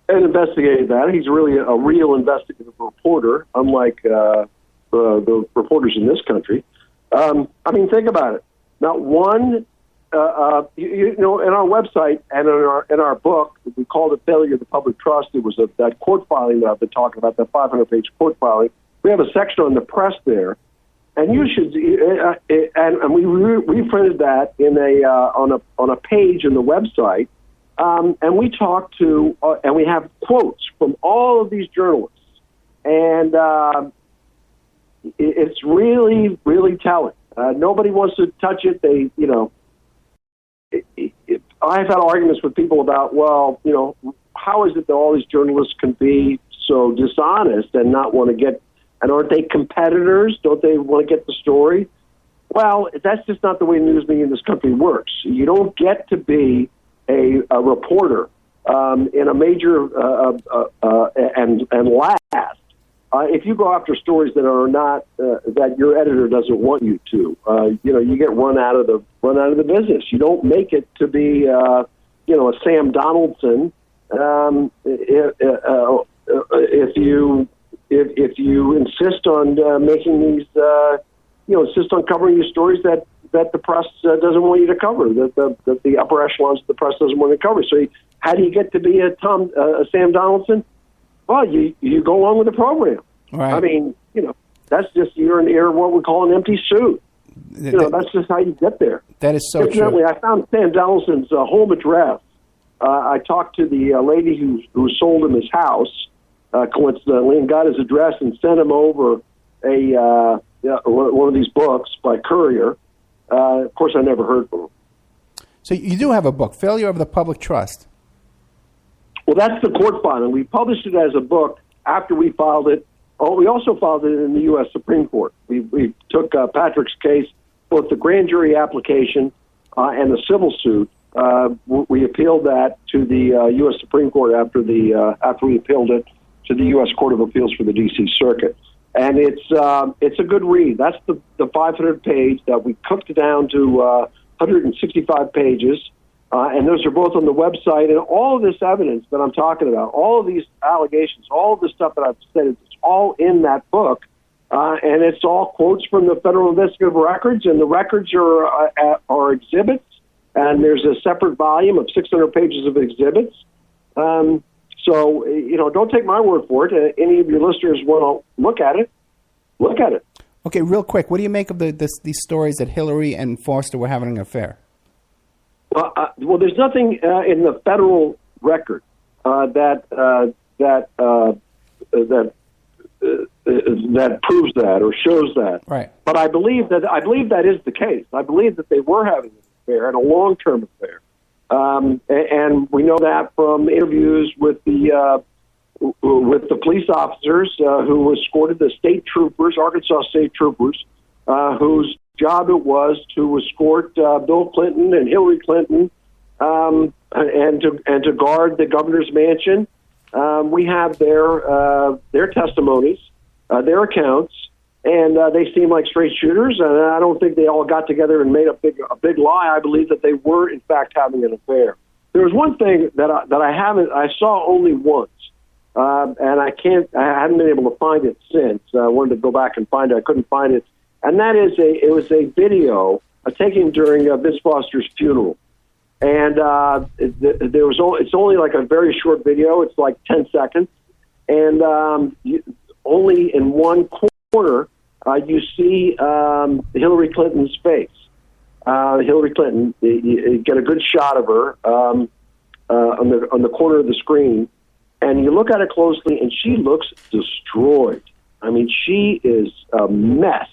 and investigated that. He's really a real investigative reporter, unlike the reporters in this country. I mean, think about it. Not one, in our website and in our book, we called it Failure of the Public Trust. It was that court filing that I've been talking about, that 500-page court filing. We have a section on the press there. And you should, and we reprinted that on a page in the website, and we talked to, and we have quotes from all of these journalists, and it's really, really telling. Nobody wants to touch it. I've had arguments with people about, how is it that all these journalists can be so dishonest and not want to get. And aren't they competitors? Don't they want to get the story? Well, that's just not the way news media in this country works. You don't get to be a reporter in a major and last if you go after stories that are not that your editor doesn't want you to. You get run out of the business. You don't make it to be a Sam Donaldson if you insist on making these, insist on covering these stories that the press doesn't want you to cover, that the upper echelons of the press doesn't want to cover. So how do you get to be a Sam Donaldson? Well, you go along with the program. Right. I mean, that's just you're what we call an empty suit. That's just how you get there. That is so Incidentally, true. I found Sam Donaldson's home address. I talked to the lady who sold him his house, coincidentally, and got his address and sent him over one of these books by courier. Of course, I never heard from him. So you do have a book, Failure of the Public Trust. Well, that's the court filing. We published it as a book after we filed it. Oh, we also filed it in the U.S. Supreme Court. We took Patrick's case, both the grand jury application and the civil suit. We appealed that to the U.S. Supreme Court after we appealed it to the U.S. Court of Appeals for the D.C. Circuit. And it's a good read. That's the 500-page that we cooked down to 165 pages. And those are both on the website. And all of this evidence that I'm talking about, all of these allegations, all of the stuff that I've said, it's all in that book. And it's all quotes from the Federal Investigative Records. And the records are exhibits. And there's a separate volume of 600 pages of exhibits. So, don't take my word for it. Any of your listeners want to look at it, look at it. Okay, real quick, what do you make of these stories that Hillary and Foster were having an affair? Well, there's nothing in the federal record that proves that or shows that. Right. But I believe that is the case. I believe that they were having an affair and a long-term affair. And we know that from interviews with the police officers who escorted the state troopers, Arkansas state troopers, whose job it was to escort Bill Clinton and Hillary Clinton and to guard the governor's mansion. We have their testimonies, their accounts, and they seem like straight shooters. And I don't think they all got together and made a big lie. I believe that they were in fact having an affair. There was one thing that I saw only once, and I haven't been able to find it since. I wanted to go back and find it. I couldn't find it. And that is it was a video taken during Vince Foster's funeral. And it's only like a very short video. It's like 10 seconds. And only in one corner you see Hillary Clinton's face. Hillary Clinton, you get a good shot of her on the corner of the screen. And you look at it closely, and she looks destroyed. I mean, she is a mess.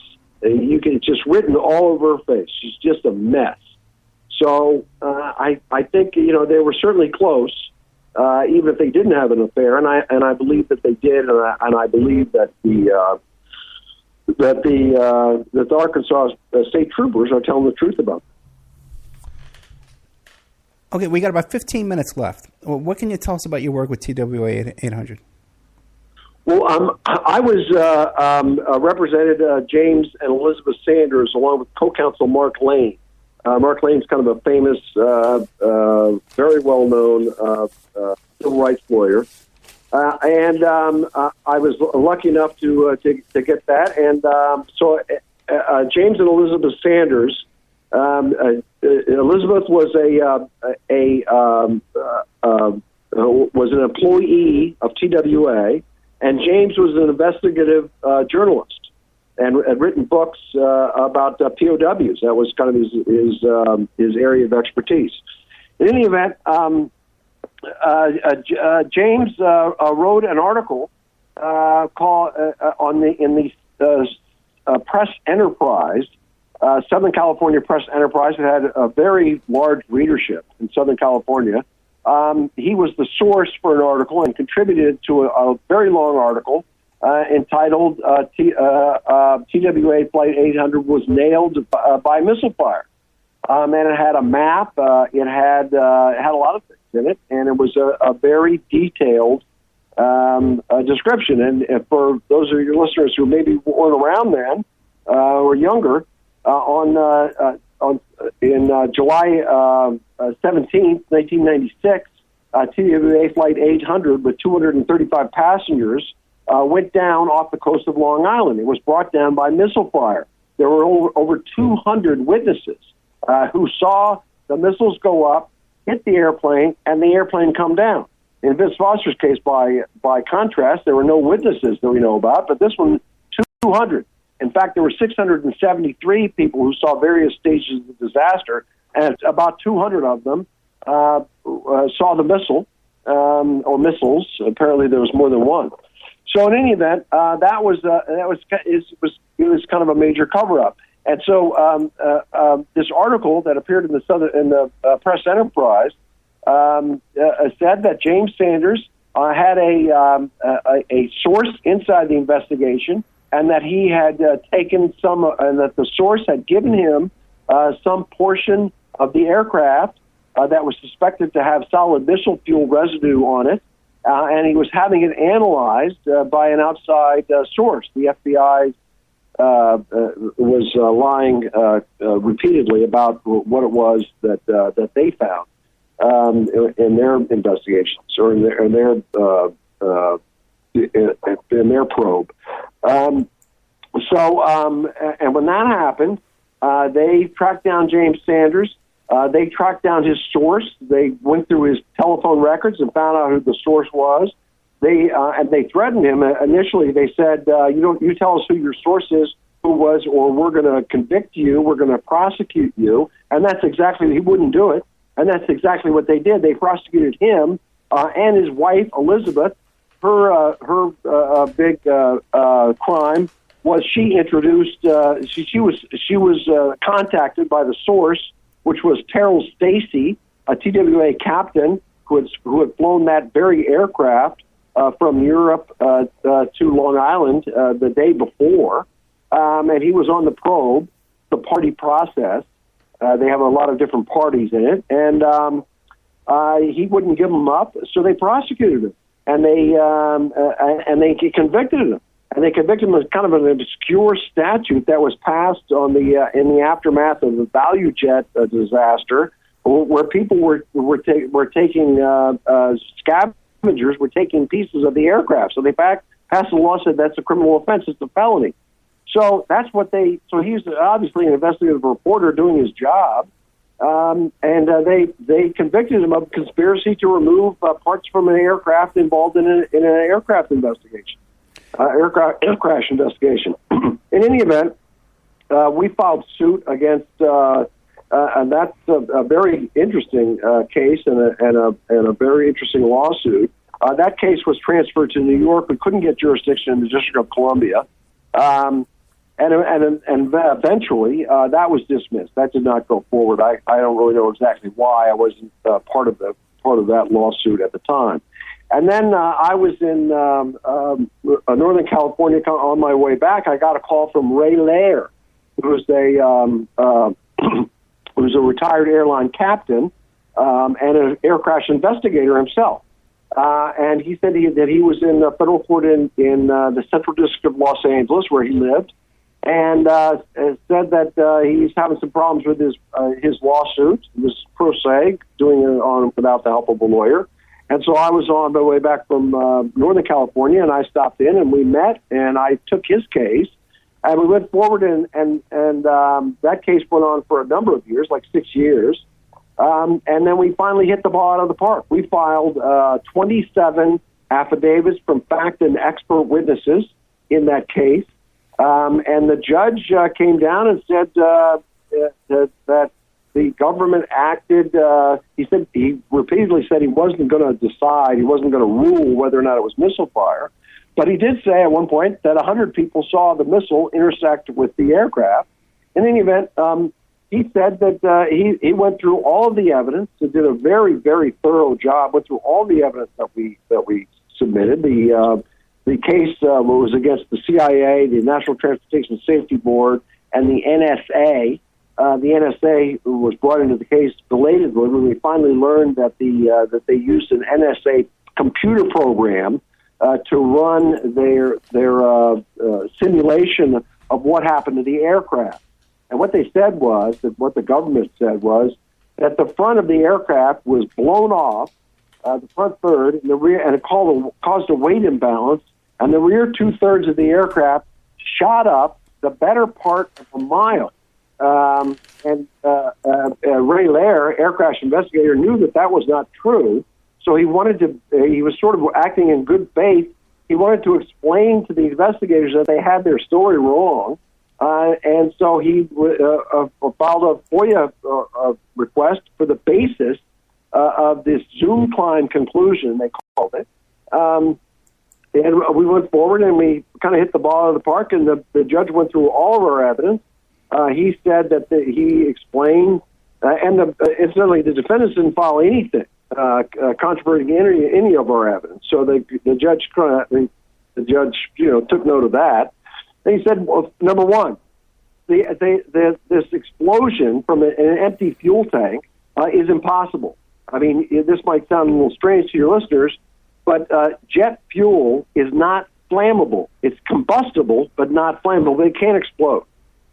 It's just written all over her face. She's just a mess. So I think they were certainly close, even if they didn't have an affair, and I believe that they did, and I believe that the Arkansas state troopers are telling the truth about it. Okay, we got about 15 minutes left. What can you tell us about your work with TWA 800? Well, I was represented James and Elizabeth Sanders along with co-counsel Mark Lane. Mark Lane's kind of a famous, very well-known civil rights lawyer. And I was lucky enough to get that. And so James and Elizabeth Sanders, Elizabeth was was an employee of TWA, and James was an investigative journalist and had written books about POWs. That was kind of his area of expertise. In any event, James wrote an article called in the Press Enterprise, Southern California Press Enterprise. It had a very large readership in Southern California. He was the source for an article and contributed to a very long article entitled TWA Flight 800 was nailed by missile fire. And it had a map. It had a lot of things in it, and it was a very detailed description. And for those of your listeners who maybe weren't around then or younger, in July 17th, 1996, TWA Flight 800 with 235 passengers went down off the coast of Long Island. It was brought down by missile fire. There were over 200 witnesses who saw the missiles go up, hit the airplane, and the airplane come down. In Vince Foster's case, by contrast, there were no witnesses that we know about, but this one, 200. In fact, there were 673 people who saw various stages of the disaster, and about 200 of them saw the missile or missiles. Apparently, there was more than one. So, in any event, it was kind of a major cover-up. And so, this article that appeared in the Press Enterprise said that James Sanders had a source inside the investigation, and that he had taken some, and that the source had given him some portion of the aircraft that was suspected to have solid missile fuel residue on it, and he was having it analyzed by an outside source. The FBI was lying repeatedly about what it was that they found in their investigations or in their probe. And when that happened, they tracked down James Sanders. They tracked down his source. They went through his telephone records and found out who the source was. And they threatened him. Initially, they said, you tell us who your source is, who was, or we're going to convict you, we're going to prosecute you. And that's exactly, he wouldn't do it. And that's exactly what they did. They prosecuted him and his wife, Elizabeth. Her big crime was she introduced, she was contacted by the source, which was Terrell Stacy, a TWA captain who had flown that very aircraft from Europe to Long Island the day before, and he was on the probe, the party process. They have a lot of different parties in it, and he wouldn't give them up, so they prosecuted him, and they convicted him. And they convicted him of kind of an obscure statute that was passed on in the aftermath of the Value Jet disaster, where people were taking scavengers were taking pieces of the aircraft. So they passed a law said that's a criminal offense. It's a felony. So that's what they. So he's obviously an investigative reporter doing his job, and they convicted him of conspiracy to remove parts from an aircraft involved in an aircraft investigation. Air crash investigation. In any event, we filed suit against, and that's a very interesting case and a very interesting lawsuit. That case was transferred to New York. We couldn't get jurisdiction in the District of Columbia, and eventually that was dismissed. That did not go forward. I don't really know exactly why. I wasn't part of that lawsuit at the time. And then I was in Northern California on my way back. I got a call from Ray Lair, who was a retired airline captain and an air crash investigator himself. And he said that he was in federal court in the Central District of Los Angeles, where he lived, and said that he's having some problems with his lawsuit. He was pro se, doing it on without the help of a lawyer. And so I was on my way back from Northern California, and I stopped in, and we met, and I took his case, and we went forward, and that case went on for a number of years, like 6 years, and then we finally hit the ball out of the park. We filed 27 affidavits from fact and expert witnesses in that case, and the judge came down and said that the government acted, he repeatedly said he wasn't going to decide, he wasn't going to rule whether or not it was missile fire. But he did say at one point that 100 people saw the missile intersect with the aircraft. In any event, he said that he went through all of the evidence and did a very, very thorough job, went through all the evidence that we submitted. The case was against the CIA, the National Transportation Safety Board, and the NSA. The NSA was brought into the case belatedly when we finally learned that that they used an NSA computer program to run their simulation of what happened to the aircraft. And what they said was that what the government said was that the front of the aircraft was blown off, the front third, and the rear, and it caused a weight imbalance, and the rear 2/3 of the aircraft shot up the better part of a mile. Ray Lair, air crash investigator, knew that was not true. So he was sort of acting in good faith he wanted to explain to the investigators that they had their story wrong, and so he filed a FOIA request for the basis of this Zoom climb conclusion, they called it. And we went forward and we kind of hit the ball out of the park, and the judge went through all of our evidence. He said that he explained, incidentally, the defendants didn't file anything controverting any of our evidence. So the judge took note of that. And he said, well, number one, this explosion from an empty fuel tank is impossible. I mean, this might sound a little strange to your listeners, but jet fuel is not flammable. It's combustible, but not flammable. They can't explode.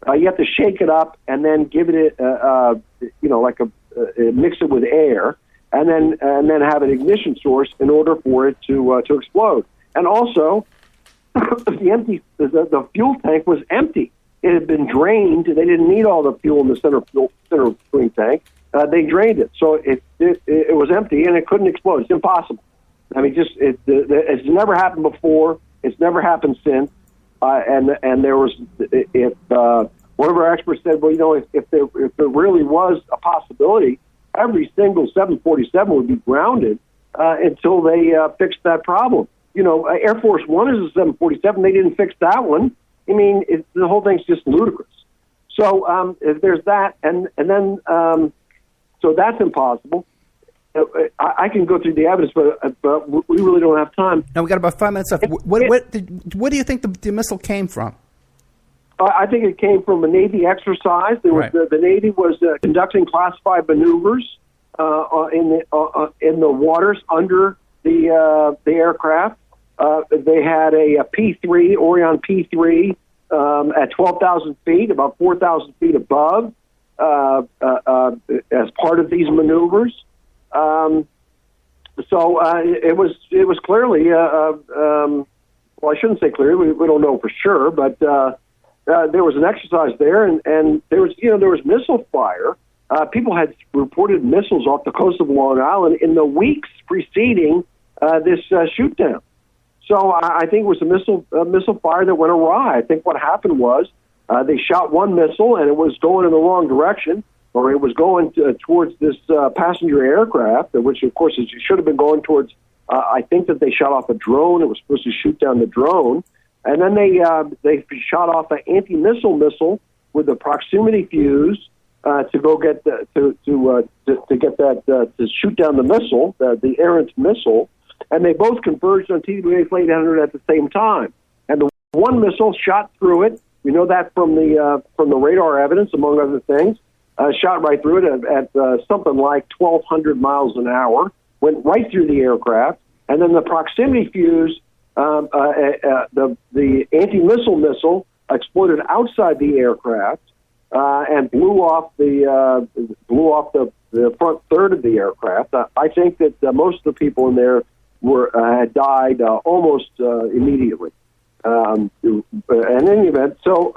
You have to shake it up and then give it, mix it with air, and then have an ignition source in order for it to explode. And also, the fuel tank was empty. It had been drained. They didn't need all the fuel in the center fueling tank. They drained it, so it was empty and it couldn't explode. It's impossible. I mean, it's never happened before. It's never happened since. And there was, one of our experts said, well, if there really was a possibility, every single 747 would be grounded until they fixed that problem. Air Force One is a 747. They didn't fix that one. I mean, the whole thing's just ludicrous. So there's that, and then so that's impossible. I can go through the evidence, but we really don't have time. Now we got about 5 minutes left. What do you think the missile came from? I think it came from a Navy exercise. The Navy was conducting classified maneuvers in the waters under the aircraft. They had a P3, Orion P3, at 12,000 feet, about 4,000 feet above, as part of these maneuvers. So it was clearly, well, I shouldn't say clearly. We don't know for sure, but there was an exercise there, and there was missile fire. People had reported missiles off the coast of Long Island in the weeks preceding this shoot down. So I think it was a missile fire that went awry. I think what happened was they shot one missile and it was going in the wrong direction, or it was going towards this passenger aircraft, which of course it should have been going towards. I think that they shot off a drone. It was supposed to shoot down the drone, and then they shot off an anti-missile missile with a proximity fuse to go get to shoot down the missile, the errant missile. And they both converged on TWA Flight 800 at the same time. And the one missile shot through it. We know that from the radar evidence, among other things. Shot right through it at something like 1,200 miles an hour. Went right through the aircraft. And then the proximity fuse, the anti-missile missile, exploded outside the aircraft and blew off the front third of the aircraft. I think that most of the people in there had died almost immediately. In any event, so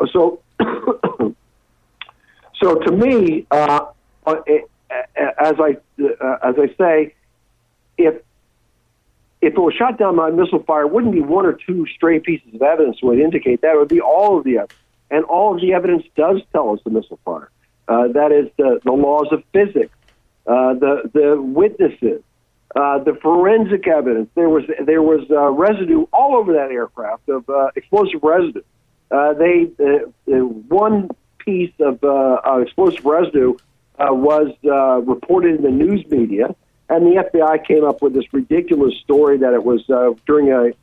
to me, as I say, if it was shot down by missile fire, it wouldn't be one or two stray pieces of evidence would indicate that. It would be all of the evidence, and all of the evidence does tell us the missile fire. That is the laws of physics, the witnesses. The forensic evidence, there was residue all over that aircraft of explosive residue. One piece of explosive residue was reported in the news media, and the FBI came up with this ridiculous story that it was during that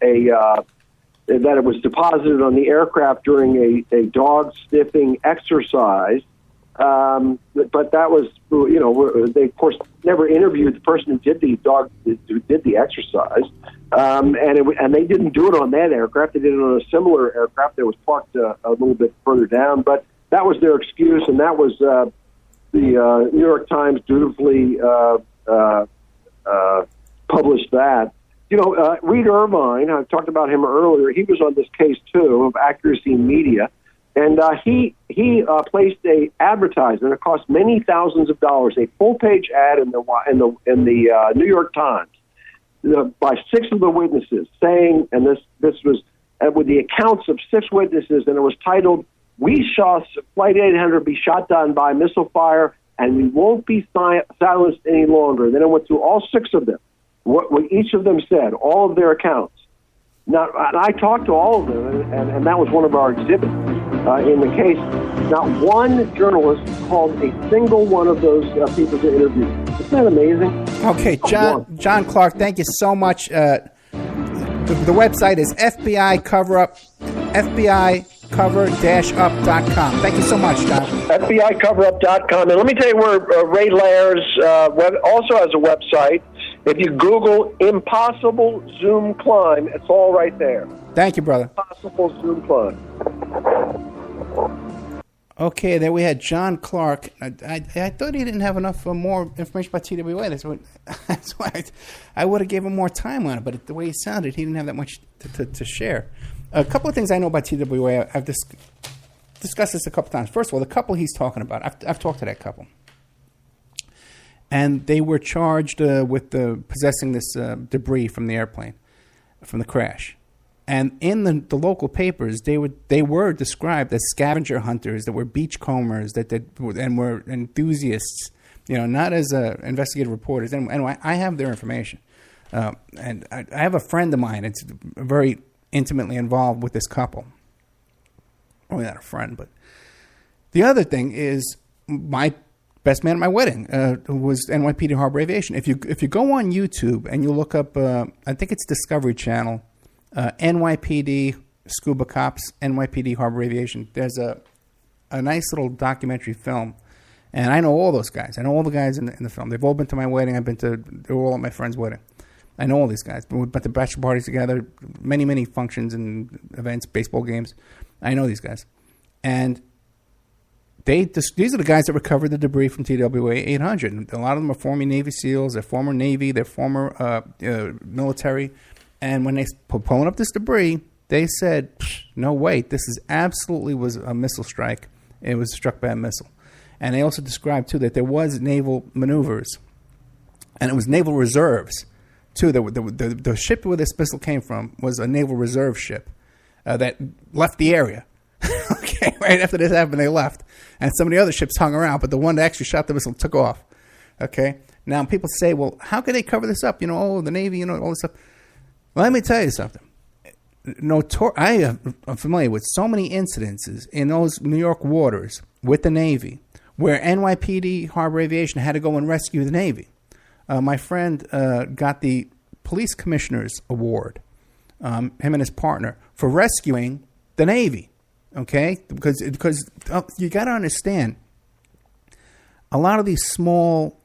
it was deposited on the aircraft during a dog sniffing exercise. But that was, they of course never interviewed the person who did the exercise, and they didn't do it on that aircraft. They did it on a similar aircraft that was parked a little bit further down. But that was their excuse, and that was the New York Times dutifully published that. Reed Irvine, I talked about him earlier. He was on this case too of accuracy in media. And he placed a advertisement. It cost many thousands of dollars, a full-page ad in the New York Times, by 6 of the witnesses saying, and this was with the accounts of 6 witnesses, and it was titled, "We saw Flight 800 be shot down by missile fire, and we won't be silenced any longer." Then I went through all 6 of them, what each of them said, all of their accounts. Now, and I talked to all of them, and that was one of our exhibits in the case. Not one journalist called a single one of those people to interview. Isn't that amazing? Okay, John Clarke, thank you so much. The website is FBI Cover-Up, FBICover-Up.com. Thank you so much, John. FBICoverup.com. And let me tell you where Ray Lairs also has a website. If you Google Impossible Zoom Climb, it's all right there. Thank you, brother. Impossible Zoom Climb. Okay, there we had John Clarke. I thought he didn't have enough more information about TWA. That's why I would have gave him more time on it. But the way he sounded, he didn't have that much to share. A couple of things I know about TWA. I've discussed this a couple times. First of all, the couple he's talking about, I've talked to that couple. And they were charged with possessing this debris from the airplane, from the crash. And in the local papers, they were described as scavenger hunters, that were beachcombers, and were enthusiasts, not as investigative reporters. And I have their information. And I have a friend of mine that's very intimately involved with this couple. Well, not a friend, but the other thing is my best man at my wedding was NYPD Harbor Aviation. If you go on YouTube and you look up, I think it's Discovery Channel, NYPD Scuba Cops, NYPD Harbor Aviation. There's a nice little documentary film, and I know all those guys. I know all the guys in the film. They've all been to my wedding. They were all at my friend's wedding. I know all these guys. We've been to bachelor parties together, many functions and events, baseball games. I know these guys, and these are the guys that recovered the debris from TWA 800. A lot of them are former Navy SEALs. They're former Navy. They're former military. And when they pulling up this debris, they said, "No, wait, this was a missile strike. It was struck by a missile." And they also described too that there was naval maneuvers, and it was naval reserves too. The ship where this missile came from was a naval reserve ship that left the area. Okay, right after this happened, they left, and some of the other ships hung around, but the one that actually shot the missile took off. Okay, now people say, "Well, how could they cover this up?" The Navy, all this stuff. Well, let me tell you something. I am familiar with so many incidences in those New York waters with the Navy where NYPD Harbor Aviation had to go and rescue the Navy. My friend got the Police Commissioner's Award, him and his partner, for rescuing the Navy. Okay? Because you got to understand, a lot of these small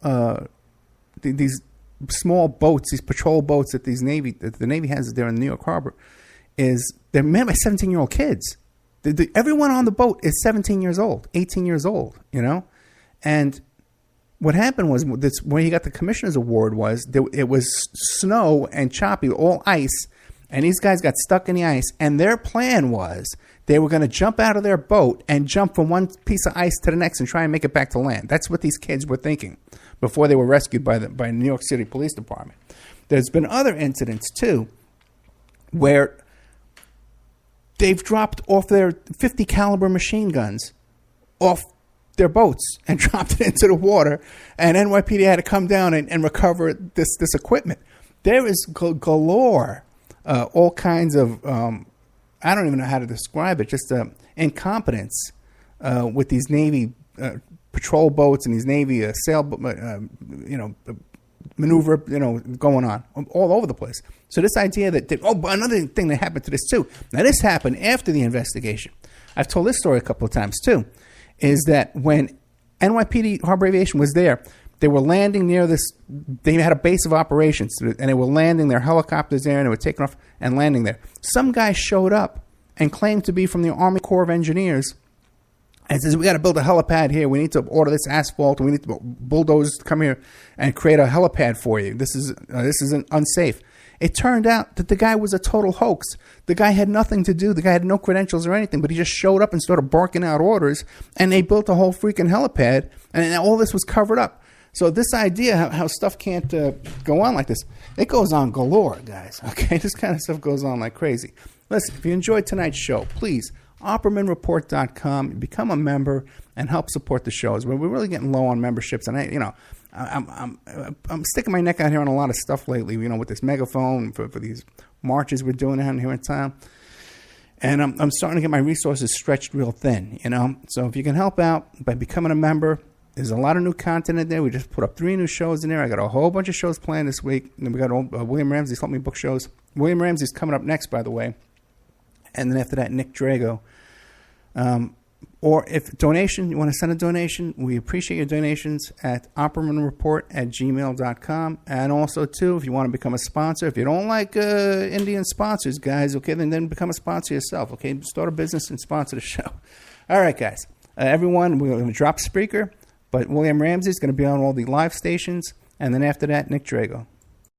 boats, these patrol boats that the Navy has there in the New York Harbor, they're manned by 17-year-old kids. Everyone on the boat is 17 years old, 18 years old, And what happened was, when he got the Commissioner's Award it was snow and choppy, all ice, and these guys got stuck in the ice, and their plan was they were going to jump out of their boat and jump from one piece of ice to the next and try and make it back to land. That's what these kids were thinking before they were rescued by New York City Police Department. There's been other incidents, too, where they've dropped off their .50 caliber machine guns off their boats and dropped it into the water, and NYPD had to come down and recover this equipment. There is galore, all kinds of, I don't even know how to describe it, just incompetence with these Navy patrol boats and these Navy sailboat, maneuver, going on all over the place. So this idea but another thing that happened to this too. Now this happened after the investigation. I've told this story a couple of times too, is that when NYPD Harbor Aviation was there, they were landing near this, they had a base of operations, and they were landing their helicopters there, and they were taking off and landing there. Some guy showed up and claimed to be from the Army Corps of Engineers and says, "We got to build a helipad here. We need to order this asphalt. We need to bulldoze to come here and create a helipad for you. This is unsafe." It turned out that the guy was a total hoax. The guy had nothing to do. The guy had no credentials or anything, but he just showed up and started barking out orders, and they built a whole freaking helipad, and all this was covered up. So this idea how stuff can't go on like this, it goes on galore, guys. Okay, this kind of stuff goes on like crazy. Listen, if you enjoyed tonight's show, please, OppermanReport.com, become a member and help support the shows. We're really getting low on memberships, and I'm sticking my neck out here on a lot of stuff lately. With this megaphone for these marches we're doing down here in town, and I'm starting to get my resources stretched real thin. So if you can help out by becoming a member. There's a lot of new content in there. We just put up 3 new shows in there. I got a whole bunch of shows planned this week. And we got William Ramsey's Help Me Book shows. William Ramsey's coming up next, by the way. And then after that, Nick Drago. Or if donation, you want to send a donation, we appreciate your donations at oppermanreport@gmail.com. And also, too, if you want to become a sponsor, if you don't like Indian sponsors, guys, okay, then become a sponsor yourself, okay? Start a business and sponsor the show. All right, guys. Everyone, we're going to drop Spreaker. But William Ramsey's going to be on all the live stations. And then after that, Nick Drago.